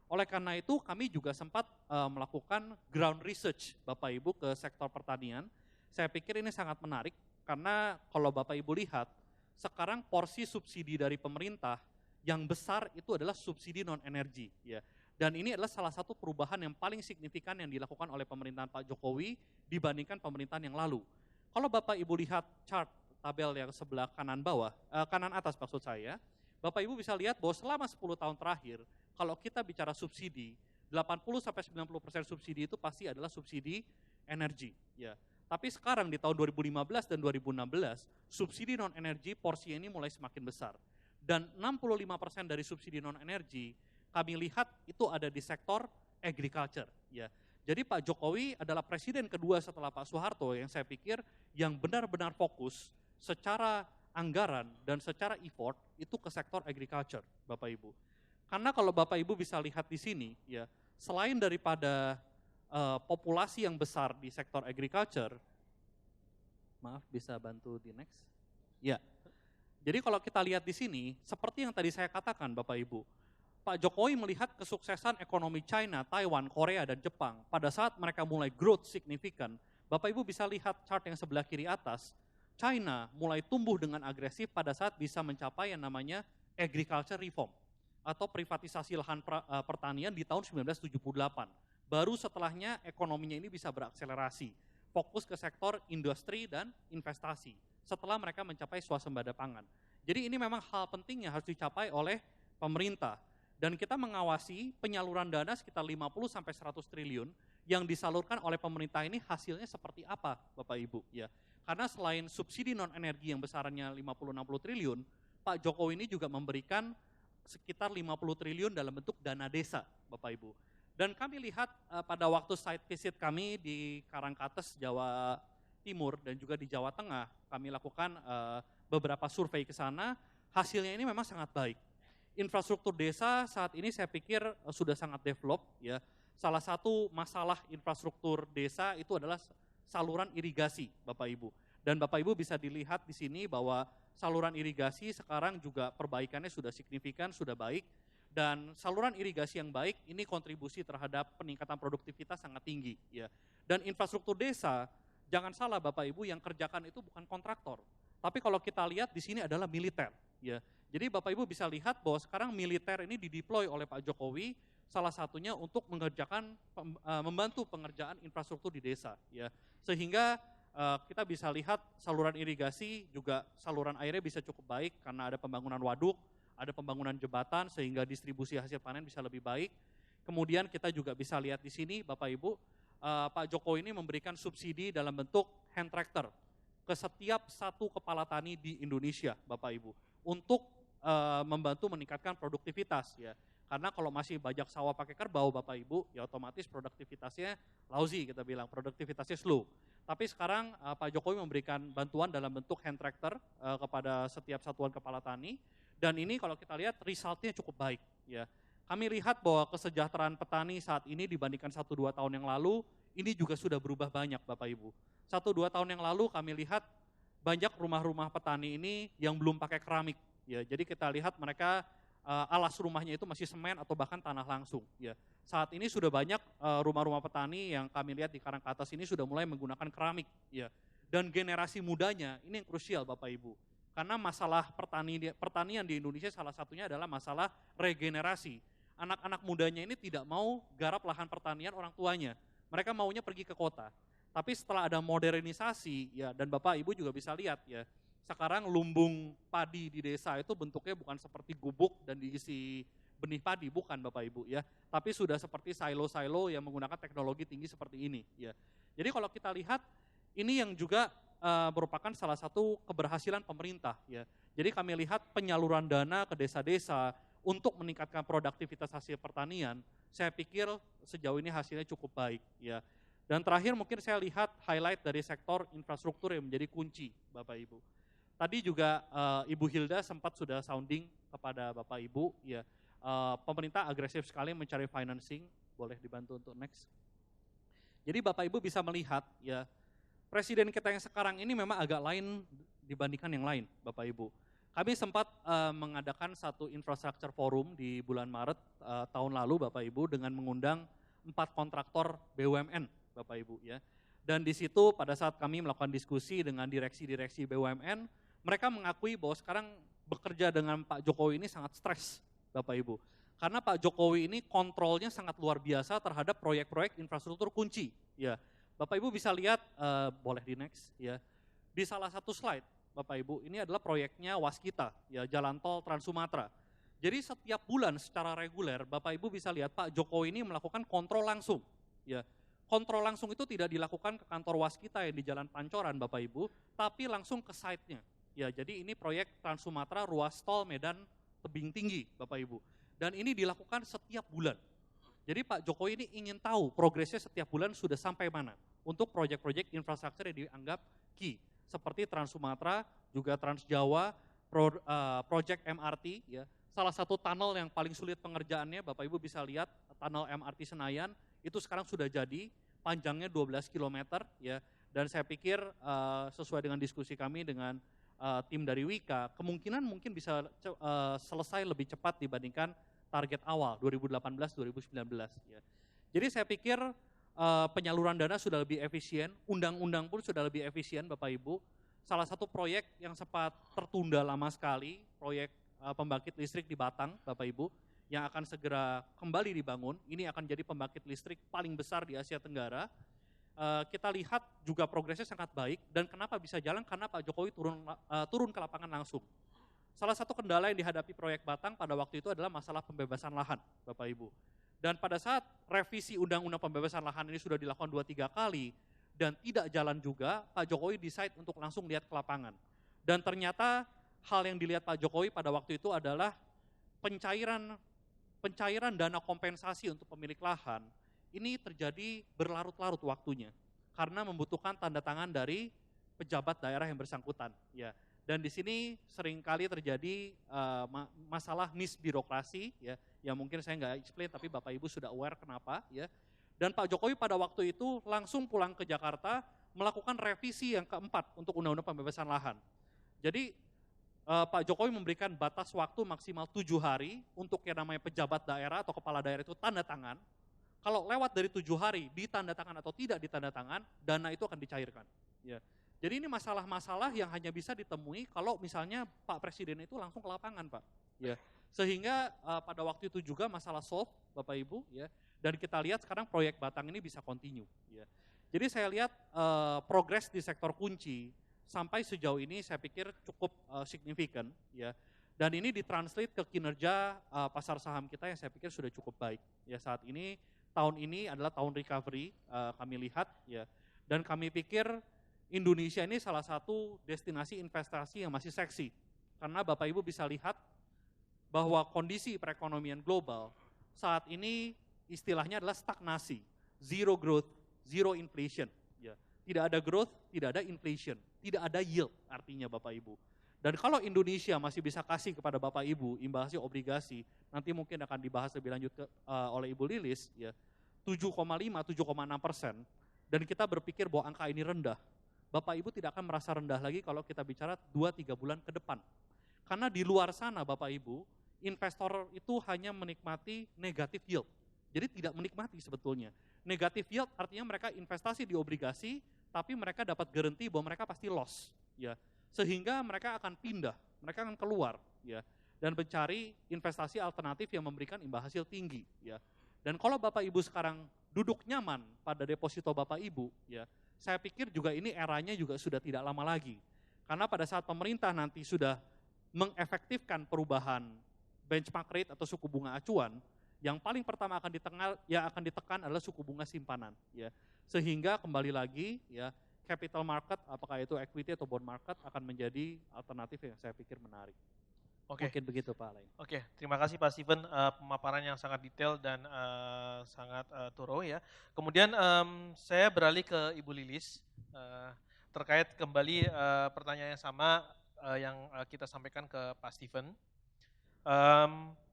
Oleh karena itu kami juga sempat melakukan ground research, Bapak Ibu, ke sektor pertanian. Saya pikir ini sangat menarik karena kalau Bapak Ibu lihat, sekarang porsi subsidi dari pemerintah yang besar itu adalah subsidi non-energi, ya. Dan ini adalah salah satu perubahan yang paling signifikan yang dilakukan oleh pemerintahan Pak Jokowi dibandingkan pemerintahan yang lalu. Kalau Bapak Ibu lihat chart tabel yang sebelah kanan bawah, kanan atas maksud saya, Bapak Ibu bisa lihat bahwa selama 10 tahun terakhir, kalau kita bicara subsidi, 80-90% subsidi itu pasti adalah subsidi energi, ya. Tapi sekarang di tahun 2015 dan 2016, subsidi non-energi porsinya ini mulai semakin besar. Dan 65% dari subsidi non-energi kami lihat itu ada di sektor agriculture, ya. Jadi Pak Jokowi adalah presiden kedua setelah Pak Soeharto yang saya pikir yang benar-benar fokus secara anggaran dan secara effort itu ke sektor agriculture, Bapak Ibu. Karena kalau Bapak Ibu bisa lihat di sini, ya, selain daripada populasi yang besar di sektor agriculture, maaf bisa bantu di next, ya. Jadi kalau kita lihat di sini, seperti yang tadi saya katakan Bapak Ibu, Pak Jokowi melihat kesuksesan ekonomi China, Taiwan, Korea, dan Jepang pada saat mereka mulai growth signifikan. Bapak Ibu bisa lihat chart yang sebelah kiri atas, China mulai tumbuh dengan agresif pada saat bisa mencapai yang namanya agriculture reform atau privatisasi lahan pertanian di tahun 1978. Baru setelahnya ekonominya ini bisa berakselerasi, fokus ke sektor industri dan investasi setelah mereka mencapai swasembada pangan. Jadi ini memang hal penting yang harus dicapai oleh pemerintah. Dan kita mengawasi penyaluran dana sekitar 50-100 triliun yang disalurkan oleh pemerintah ini hasilnya seperti apa, Bapak Ibu, ya. Karena selain subsidi non-energi yang besarnya 50-60 triliun, Pak Jokowi ini juga memberikan sekitar 50 triliun dalam bentuk dana desa, Bapak Ibu. Dan kami lihat pada waktu site visit kami di Karangkates, Jawa Timur dan juga di Jawa Tengah, kami lakukan beberapa survei ke sana, hasilnya ini memang sangat baik. Infrastruktur desa saat ini saya pikir sudah sangat develop, ya. Salah satu masalah infrastruktur desa itu adalah saluran irigasi, Bapak Ibu. Dan Bapak Ibu bisa dilihat di sini bahwa saluran irigasi sekarang juga perbaikannya sudah signifikan, sudah baik. Dan saluran irigasi yang baik ini kontribusi terhadap peningkatan produktivitas sangat tinggi, ya. Dan infrastruktur desa, jangan salah Bapak Ibu, yang kerjakan itu bukan kontraktor. Tapi kalau kita lihat di sini adalah militer, ya. Jadi Bapak Ibu bisa lihat bahwa sekarang militer ini dideploy oleh Pak Jokowi, salah satunya untuk mengerjakan, membantu pengerjaan infrastruktur di desa, ya. Sehingga kita bisa lihat saluran irigasi juga saluran airnya bisa cukup baik karena ada pembangunan waduk, ada pembangunan jembatan sehingga distribusi hasil panen bisa lebih baik. Kemudian kita juga bisa lihat di sini Bapak Ibu, Pak Jokowi ini memberikan subsidi dalam bentuk hand tractor ke setiap satu kepala tani di Indonesia, Bapak Ibu, untuk membantu meningkatkan produktivitas ya. Karena kalau masih banyak sawah pakai kerbau Bapak Ibu, ya otomatis produktivitasnya lousy, kita bilang, produktivitasnya slow. Tapi sekarang Pak Jokowi memberikan bantuan dalam bentuk hand tractor kepada setiap satuan kepala tani, dan ini kalau kita lihat resultnya cukup baik ya. Kami lihat bahwa kesejahteraan petani saat ini dibandingkan 1-2 tahun yang lalu, ini juga sudah berubah banyak Bapak Ibu. 1-2 tahun yang lalu kami lihat banyak rumah-rumah petani ini yang belum pakai keramik ya. Jadi kita lihat mereka alas rumahnya itu masih semen atau bahkan tanah langsung ya. Saat ini sudah banyak rumah-rumah petani yang kami lihat di Karangkatas ini sudah mulai menggunakan keramik ya. Dan generasi mudanya ini yang krusial Bapak Ibu. Karena masalah pertanian di Indonesia salah satunya adalah masalah regenerasi. Anak-anak mudanya ini tidak mau garap lahan pertanian orang tuanya. Mereka maunya pergi ke kota. Tapi setelah ada modernisasi ya, dan Bapak Ibu juga bisa lihat ya, sekarang lumbung padi di desa itu bentuknya bukan seperti gubuk dan diisi benih padi, bukan Bapak Ibu ya, tapi sudah seperti silo-silo yang menggunakan teknologi tinggi seperti ini ya. Jadi kalau kita lihat ini yang juga merupakan salah satu keberhasilan pemerintah ya. Jadi kami lihat penyaluran dana ke desa-desa untuk meningkatkan produktivitas hasil pertanian, saya pikir sejauh ini hasilnya cukup baik ya. Dan terakhir mungkin saya lihat highlight dari sektor infrastruktur yang menjadi kunci Bapak Ibu. Tadi juga Ibu Hilda sempat sudah sounding kepada Bapak Ibu, ya pemerintah agresif sekali mencari financing, boleh dibantu untuk next. Jadi Bapak Ibu bisa melihat ya, presiden kita yang sekarang ini memang agak lain dibandingkan yang lain Bapak Ibu. Kami sempat mengadakan satu infrastructure forum di bulan Maret tahun lalu Bapak Ibu dengan mengundang 4 kontraktor BUMN Bapak Ibu ya. Dan di situ pada saat kami melakukan diskusi dengan direksi-direksi BUMN, mereka mengakui bahwa sekarang bekerja dengan Pak Jokowi ini sangat stres Bapak Ibu. Karena Pak Jokowi ini kontrolnya sangat luar biasa terhadap proyek-proyek infrastruktur kunci. Ya, Bapak Ibu bisa lihat, boleh di next ya. Di salah satu slide Bapak Ibu, ini adalah proyeknya Waskita, ya Jalan Tol Trans Sumatera. Jadi setiap bulan secara reguler Bapak Ibu bisa lihat Pak Jokowi ini melakukan kontrol langsung. Ya, kontrol langsung itu tidak dilakukan ke kantor Waskita yang di Jalan Pancoran Bapak Ibu, tapi langsung ke site-nya. Ya, jadi ini proyek Trans Sumatera ruas tol Medan Tebing Tinggi Bapak Ibu. Dan ini dilakukan setiap bulan. Jadi Pak Jokowi ini ingin tahu progresnya setiap bulan sudah sampai mana untuk proyek-proyek infrastruktur yang dianggap key. Seperti Trans Sumatera, juga Trans Jawa, proyek MRT. Ya. Salah satu tunnel yang paling sulit pengerjaannya Bapak Ibu bisa lihat, tunnel MRT Senayan, itu sekarang sudah jadi, panjangnya 12 km. Ya. Dan saya pikir sesuai dengan diskusi kami dengan tim dari Wika, kemungkinan mungkin bisa selesai lebih cepat dibandingkan target awal 2018-2019. Ya. Jadi saya pikir penyaluran dana sudah lebih efisien, undang-undang pun sudah lebih efisien Bapak Ibu. Salah satu proyek yang sempat tertunda lama sekali, proyek pembangkit listrik di Batang Bapak Ibu, yang akan segera kembali dibangun, ini akan jadi pembangkit listrik paling besar di Asia Tenggara. Kita lihat juga progresnya sangat baik, dan kenapa bisa jalan? Karena Pak Jokowi turun ke lapangan langsung. Salah satu kendala yang dihadapi proyek Batang pada waktu itu adalah masalah pembebasan lahan, Bapak Ibu. Dan pada saat revisi Undang-Undang Pembebasan Lahan ini sudah dilakukan 2-3 kali, dan tidak jalan juga, Pak Jokowi decide untuk langsung lihat ke lapangan. Dan ternyata hal yang dilihat Pak Jokowi pada waktu itu adalah pencairan dana kompensasi untuk pemilik lahan, ini terjadi berlarut-larut waktunya karena membutuhkan tanda tangan dari pejabat daerah yang bersangkutan ya. Dan di sini seringkali terjadi masalah misbirokrasi ya, yang mungkin saya nggak explain tapi Bapak Ibu sudah aware kenapa ya. Dan Pak Jokowi pada waktu itu langsung pulang ke Jakarta melakukan revisi yang keempat untuk Undang-Undang Pembebasan Lahan. Jadi Pak Jokowi memberikan batas waktu maksimal 7 hari untuk yang namanya pejabat daerah atau kepala daerah itu tanda tangan. Kalau lewat dari 7 hari, ditanda tangan atau tidak ditanda tangan, dana itu akan dicairkan. Ya. Jadi ini masalah-masalah yang hanya bisa ditemui kalau misalnya Pak Presiden itu langsung ke lapangan, Pak. Ya. Sehingga pada waktu itu juga masalah solve, Bapak Ibu, ya. Dan kita lihat sekarang proyek Batang ini bisa continue. Ya. Jadi saya lihat progres di sektor kunci sampai sejauh ini saya pikir cukup signifikan, ya. Dan ini ditranslate ke kinerja pasar saham kita yang saya pikir sudah cukup baik. Ya, saat ini tahun ini adalah tahun recovery, kami lihat ya. Dan kami pikir Indonesia ini salah satu destinasi investasi yang masih seksi. Karena Bapak Ibu bisa lihat bahwa kondisi perekonomian global saat ini istilahnya adalah stagnasi, zero growth, zero inflation. Ya. Tidak ada growth, tidak ada inflation, tidak ada yield artinya Bapak Ibu. Dan kalau Indonesia masih bisa kasih kepada Bapak Ibu imbasnya obligasi, nanti mungkin akan dibahas lebih lanjut oleh Ibu Lilis, ya 7,5-7,6%, dan kita berpikir bahwa angka ini rendah. Bapak Ibu tidak akan merasa rendah lagi kalau kita bicara 2-3 bulan ke depan. Karena di luar sana Bapak Ibu, investor itu hanya menikmati negatif yield. Jadi tidak menikmati sebetulnya. Negatif yield artinya mereka investasi di obligasi, tapi mereka dapat garansi bahwa mereka pasti loss. Ya. Sehingga mereka akan pindah, mereka akan keluar, ya, dan mencari investasi alternatif yang memberikan imbal hasil tinggi, ya. Dan kalau Bapak Ibu sekarang duduk nyaman pada deposito Bapak Ibu, ya, saya pikir juga ini eranya juga sudah tidak lama lagi, karena pada saat pemerintah nanti sudah mengefektifkan perubahan benchmark rate atau suku bunga acuan, yang paling pertama akan ditekan adalah suku bunga simpanan, ya, sehingga kembali lagi, ya. Capital market, apakah itu equity atau bond market, akan menjadi alternatif yang saya pikir menarik. Oke. Mungkin begitu Pak Alain. Oke, terima kasih Pak Steven, pemaparan yang sangat detail dan sangat thorough ya. Kemudian saya beralih ke Ibu Lilis, terkait kembali pertanyaan yang sama yang kita sampaikan ke Pak Steven.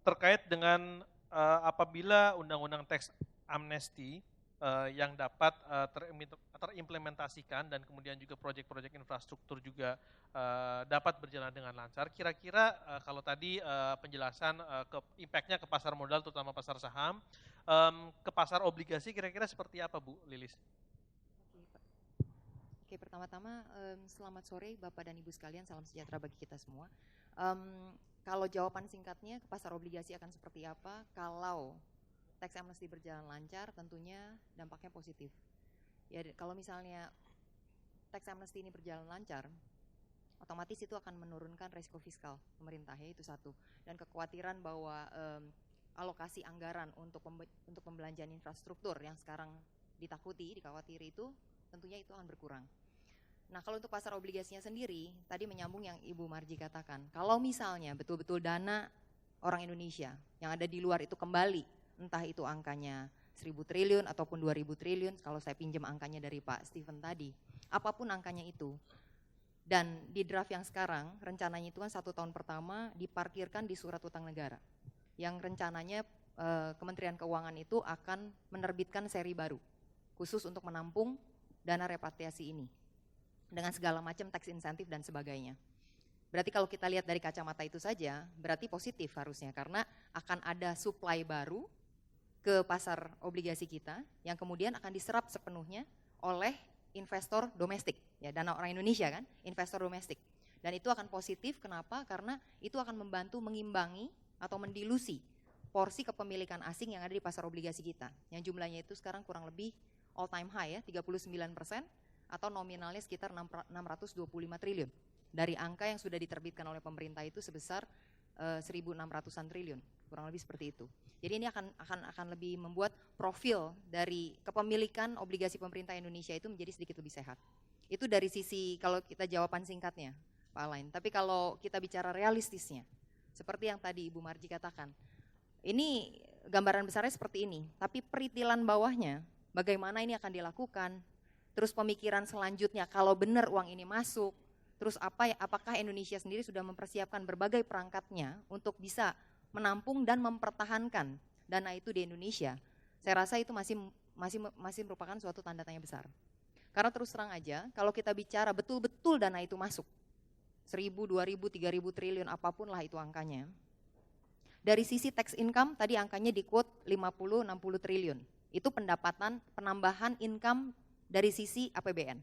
Terkait dengan apabila undang-undang tax amnesty yang dapat terimplementasikan dan kemudian juga proyek-proyek infrastruktur juga dapat berjalan dengan lancar. Kira-kira kalau tadi penjelasan impact-nya ke pasar modal terutama pasar saham, ke pasar obligasi kira-kira seperti apa Bu Lilis? Oke, pertama-tama selamat sore Bapak dan Ibu sekalian, salam sejahtera bagi kita semua. Kalau jawaban singkatnya ke pasar obligasi akan seperti apa? Kalau tax amnesty berjalan lancar, tentunya dampaknya positif. Ya, kalau misalnya tax amnesty ini berjalan lancar, otomatis itu akan menurunkan risiko fiskal pemerintah, ya, itu satu. Dan kekhawatiran bahwa alokasi anggaran untuk pembelanjaan infrastruktur yang sekarang dikhawatiri itu, tentunya itu akan berkurang. Nah, kalau untuk pasar obligasinya sendiri, tadi menyambung yang Ibu Marji katakan, kalau misalnya betul-betul dana orang Indonesia yang ada di luar itu kembali, entah itu angkanya 1.000 triliun ataupun 2.000 triliun, kalau saya pinjam angkanya dari Pak Steven tadi, apapun angkanya itu. Dan di draft yang sekarang, rencananya itu kan 1 tahun pertama diparkirkan di surat utang negara. Yang rencananya Kementerian Keuangan itu akan menerbitkan seri baru, khusus untuk menampung dana repatriasi ini. Dengan segala macam tax insentif dan sebagainya. Berarti kalau kita lihat dari kacamata itu saja, berarti positif harusnya, karena akan ada supply baru ke pasar obligasi kita yang kemudian akan diserap sepenuhnya oleh investor domestik, ya, dana orang Indonesia kan, investor domestik. Dan itu akan positif, kenapa? Karena itu akan membantu mengimbangi atau mendilusi porsi kepemilikan asing yang ada di pasar obligasi kita, yang jumlahnya itu sekarang kurang lebih all time high, ya, 39%, atau nominalnya sekitar 625 triliun. Dari angka yang sudah diterbitkan oleh pemerintah itu sebesar 1.600-an triliun, kurang lebih seperti itu. Jadi ini akan lebih membuat profil dari kepemilikan obligasi pemerintah Indonesia itu menjadi sedikit lebih sehat. Itu dari sisi kalau kita jawaban singkatnya, Pak Alain. Tapi kalau kita bicara realistisnya, seperti yang tadi Ibu Marji katakan, ini gambaran besarnya seperti ini, tapi peritilan bawahnya, bagaimana ini akan dilakukan, terus pemikiran selanjutnya kalau benar uang ini masuk, terus apakah Indonesia sendiri sudah mempersiapkan berbagai perangkatnya untuk bisa menampung dan mempertahankan dana itu di Indonesia. Saya rasa itu masih merupakan suatu tanda tanya besar. Karena terus terang aja, kalau kita bicara betul-betul dana itu masuk, 1.000, 2.000, 3.000 triliun, apapun lah itu angkanya. Dari sisi tax income, tadi angkanya di quote 50-60 triliun. Itu penambahan income dari sisi APBN.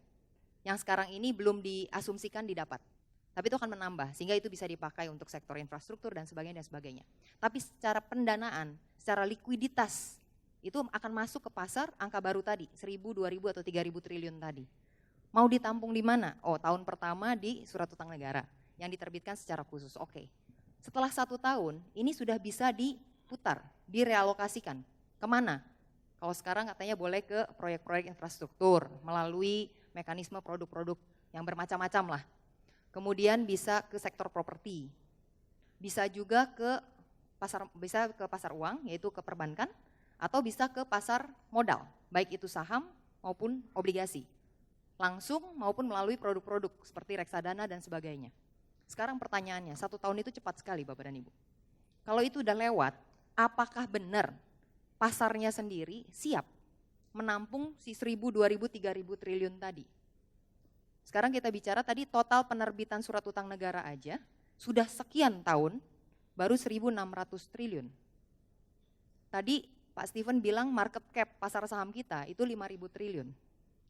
Yang sekarang ini belum diasumsikan didapat. Tapi itu akan menambah, sehingga itu bisa dipakai untuk sektor infrastruktur dan sebagainya. Tapi secara pendanaan, secara likuiditas, itu akan masuk ke pasar angka baru tadi, 1.000, 2.000 atau 3.000 triliun tadi. Mau ditampung di mana? Oh, tahun pertama di surat utang negara, yang diterbitkan secara khusus. Oke. Setelah 1 tahun, ini sudah bisa diputar, direalokasikan. Kemana? Kalau sekarang katanya boleh ke proyek-proyek infrastruktur melalui mekanisme produk-produk yang bermacam-macam lah. Kemudian bisa ke sektor properti, bisa juga bisa ke pasar uang, yaitu ke perbankan, atau bisa ke pasar modal, baik itu saham maupun obligasi, langsung maupun melalui produk-produk seperti reksadana dan sebagainya. Sekarang pertanyaannya, 1 tahun itu cepat sekali Bapak dan Ibu. Kalau itu udah lewat, apakah benar pasarnya sendiri siap menampung si 1.000, 2.000, 3.000 triliun tadi? Sekarang kita bicara tadi total penerbitan surat utang negara aja, sudah sekian tahun, baru 1.600 triliun. Tadi Pak Steven bilang market cap pasar saham kita itu 5.000 triliun.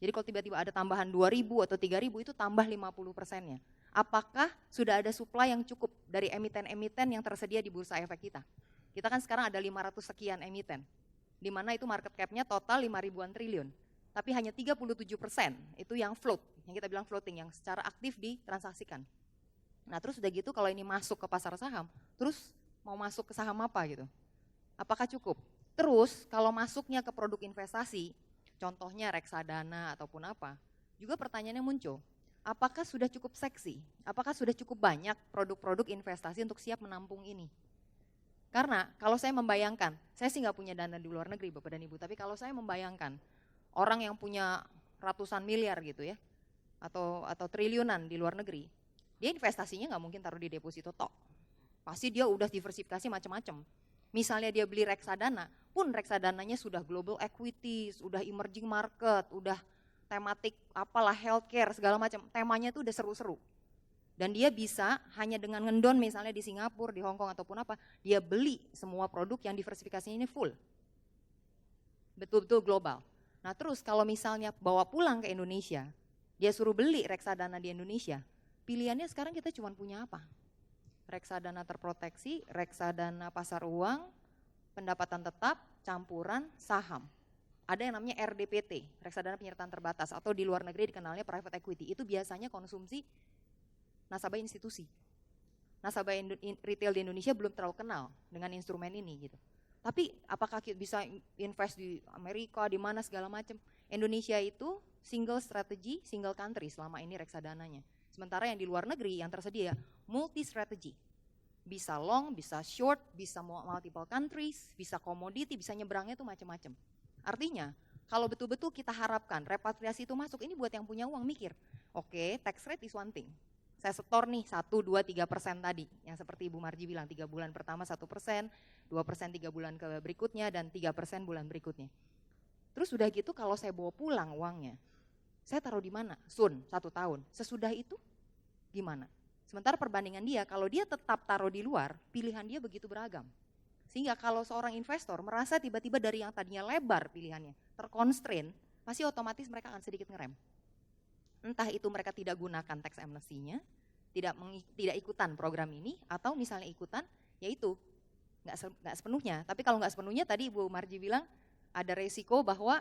Jadi kalau tiba-tiba ada tambahan 2.000 atau 3.000 itu tambah 50%-nya. Apakah sudah ada supply yang cukup dari emiten-emiten yang tersedia di bursa efek kita? Kita kan sekarang ada 500 sekian emiten, di mana itu market cap-nya total 5.000-an triliun. Tapi hanya 37% itu yang float, yang kita bilang floating, yang secara aktif ditransaksikan. Nah terus udah gitu kalau ini masuk ke pasar saham, terus mau masuk ke saham apa gitu? Apakah cukup? Terus kalau masuknya ke produk investasi, contohnya reksadana ataupun apa, juga pertanyaannya muncul, apakah sudah cukup seksi? Apakah sudah cukup banyak produk-produk investasi untuk siap menampung ini? Karena kalau saya membayangkan, saya sih nggak punya dana di luar negeri Bapak dan Ibu, tapi kalau saya membayangkan orang yang punya ratusan miliar gitu ya, atau triliunan di luar negeri, dia investasinya nggak mungkin taruh di deposito tok. Pasti dia udah diversifikasi macam-macam. Misalnya dia beli reksadana, pun reksadananya sudah global equities, udah emerging market, udah tematik apalah healthcare segala macam, temanya itu udah seru-seru. Dan dia bisa hanya dengan ngendon misalnya di Singapura, di Hong Kong ataupun apa, dia beli semua produk yang diversifikasinya ini full. Betul-betul global. Nah terus kalau misalnya bawa pulang ke Indonesia, dia suruh beli reksadana di Indonesia, pilihannya sekarang kita cuma punya apa? Reksadana terproteksi, reksadana pasar uang, pendapatan tetap, campuran, saham. Ada yang namanya RDPT, reksadana penyertaan terbatas, atau di luar negeri dikenalnya private equity. Itu biasanya konsumsi nasabah institusi. Nasabah retail di Indonesia belum terlalu kenal dengan instrumen ini gitu. Tapi apakah kita bisa invest di Amerika, di mana segala macam? Indonesia itu single strategy, single country selama ini reksadananya. Sementara yang di luar negeri yang tersedia multi strategy. Bisa long, bisa short, bisa multiple countries, bisa commodity, bisa nyebrangnya itu macam-macam. Artinya kalau betul-betul kita harapkan repatriasi itu masuk, ini buat yang punya uang mikir. Oke, tax rate is one thing. Saya setor nih 1, 2, 3% tadi, yang seperti Ibu Marji bilang 3 bulan pertama 1%, 2% 3 bulan ke berikutnya, dan 3% bulan berikutnya. Terus udah gitu kalau saya bawa pulang uangnya, saya taruh di mana? 1 tahun. Sesudah itu gimana? Sementara perbandingan dia, kalau dia tetap taruh di luar, pilihan dia begitu beragam. Sehingga kalau seorang investor merasa tiba-tiba dari yang tadinya lebar pilihannya, terconstrain, pasti otomatis mereka akan sedikit ngerem. Entah itu mereka tidak gunakan tax amnesty-nya, tidak ikutan program ini, atau misalnya ikutan, yaitu nggak sepenuhnya. Tapi kalau nggak sepenuhnya, tadi Ibu Marji bilang ada resiko bahwa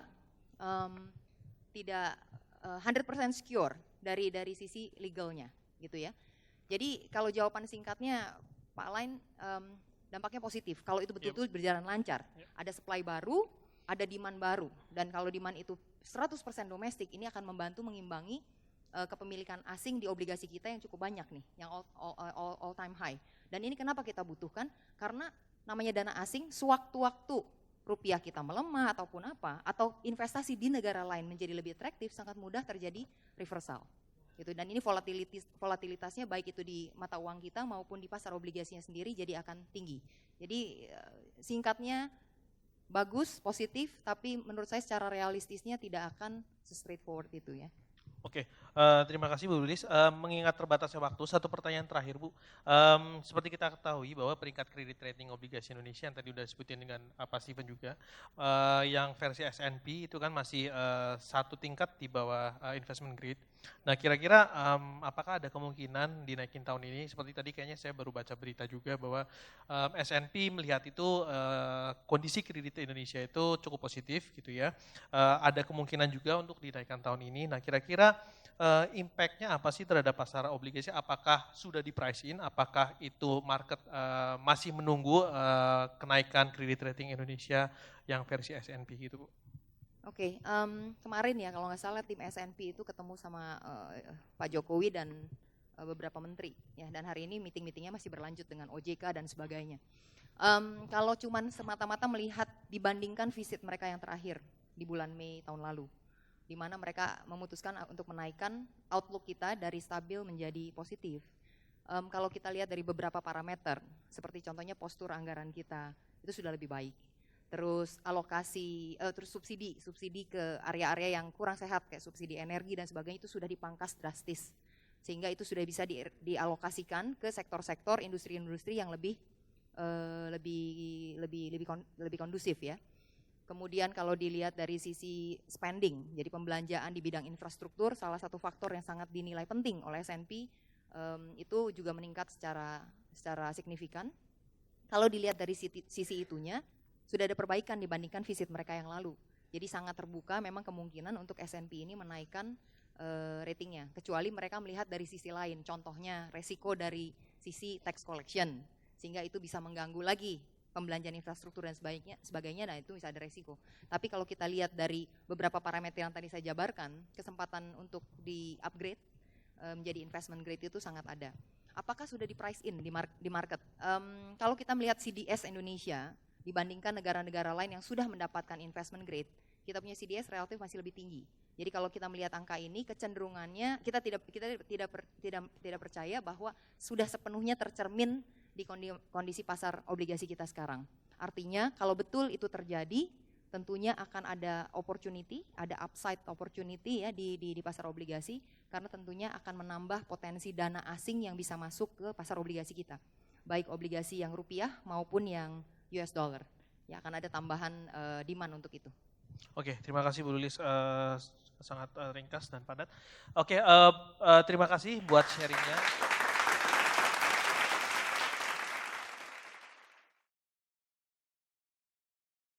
tidak 100% secure dari sisi legalnya, gitu ya. Jadi kalau jawaban singkatnya, Pak Lain, dampaknya positif. Kalau itu betul-betul berjalan lancar, ada supply baru, ada demand baru, dan kalau demand itu 100% domestik, ini akan membantu mengimbangi kepemilikan asing di obligasi kita yang cukup banyak nih, yang all time high. Dan ini kenapa kita butuhkan? Karena namanya dana asing, sewaktu-waktu rupiah kita melemah ataupun apa, atau investasi di negara lain menjadi lebih atraktif, sangat mudah terjadi reversal. Gitu. Dan ini volatilitasnya baik itu di mata uang kita maupun di pasar obligasinya sendiri jadi akan tinggi. Jadi singkatnya bagus, positif, tapi menurut saya secara realistisnya tidak akan straightforward itu ya. Oke, terima kasih Bu Lilis. Mengingat terbatasnya waktu, satu pertanyaan terakhir Bu. Seperti kita ketahui bahwa peringkat kredit rating obligasi Indonesia yang tadi udah disebutin dengan Pak Steven juga, yang versi S&P itu kan masih satu tingkat di bawah investment grade. Nah kira-kira apakah ada kemungkinan dinaikin tahun ini? Seperti tadi kayaknya saya baru baca berita juga bahwa S&P melihat itu kondisi kredit Indonesia itu cukup positif gitu ya. Ada kemungkinan juga untuk dinaikkan tahun ini. Nah kira-kira impact-nya apa sih terhadap pasar obligasi? Apakah sudah di price in? Apakah itu market masih menunggu kenaikan kredit rating Indonesia yang versi S&P gitu Bu? Oke, kemarin ya kalau nggak salah tim SNP itu ketemu sama Pak Jokowi dan beberapa menteri ya, dan hari ini meeting-meetingnya masih berlanjut dengan OJK dan sebagainya. Kalau cuman semata-mata melihat dibandingkan visit mereka yang terakhir di bulan Mei tahun lalu, di mana mereka memutuskan untuk menaikkan outlook kita dari stabil menjadi positif. Kalau kita lihat dari beberapa parameter, seperti contohnya postur anggaran kita itu sudah lebih baik. Terus alokasi, terus subsidi ke area-area yang kurang sehat kayak subsidi energi dan sebagainya itu sudah dipangkas drastis, sehingga itu sudah bisa dialokasikan ke sektor-sektor industri-industri yang lebih kondusif ya. Kemudian kalau dilihat dari sisi spending, jadi pembelanjaan di bidang infrastruktur, salah satu faktor yang sangat dinilai penting oleh S&P itu juga meningkat secara signifikan. Kalau dilihat dari sisi itunya, sudah ada perbaikan dibandingkan visit mereka yang lalu. Jadi sangat terbuka memang kemungkinan untuk S&P ini menaikkan ratingnya, kecuali mereka melihat dari sisi lain, contohnya resiko dari sisi tax collection, sehingga itu bisa mengganggu lagi pembelanjaan infrastruktur dan sebagainya, dan itu bisa ada resiko. Tapi kalau kita lihat dari beberapa parameter yang tadi saya jabarkan, kesempatan untuk di-upgrade menjadi investment grade itu sangat ada. Apakah sudah di price in di market? Kalau kita melihat CDS Indonesia, dibandingkan negara-negara lain yang sudah mendapatkan investment grade, kita punya CDS relatif masih lebih tinggi. Jadi kalau kita melihat angka ini, kecenderungannya kita tidak percaya bahwa sudah sepenuhnya tercermin di kondisi pasar obligasi kita sekarang. Artinya kalau betul itu terjadi, tentunya akan ada opportunity, ada upside opportunity ya di pasar obligasi, karena tentunya akan menambah potensi dana asing yang bisa masuk ke pasar obligasi kita, baik obligasi yang rupiah maupun yang US dollar. Ya akan ada tambahan demand untuk itu. Oke, terima kasih Bu Lulis, sangat ringkas dan padat. Oke, terima kasih buat sharingnya.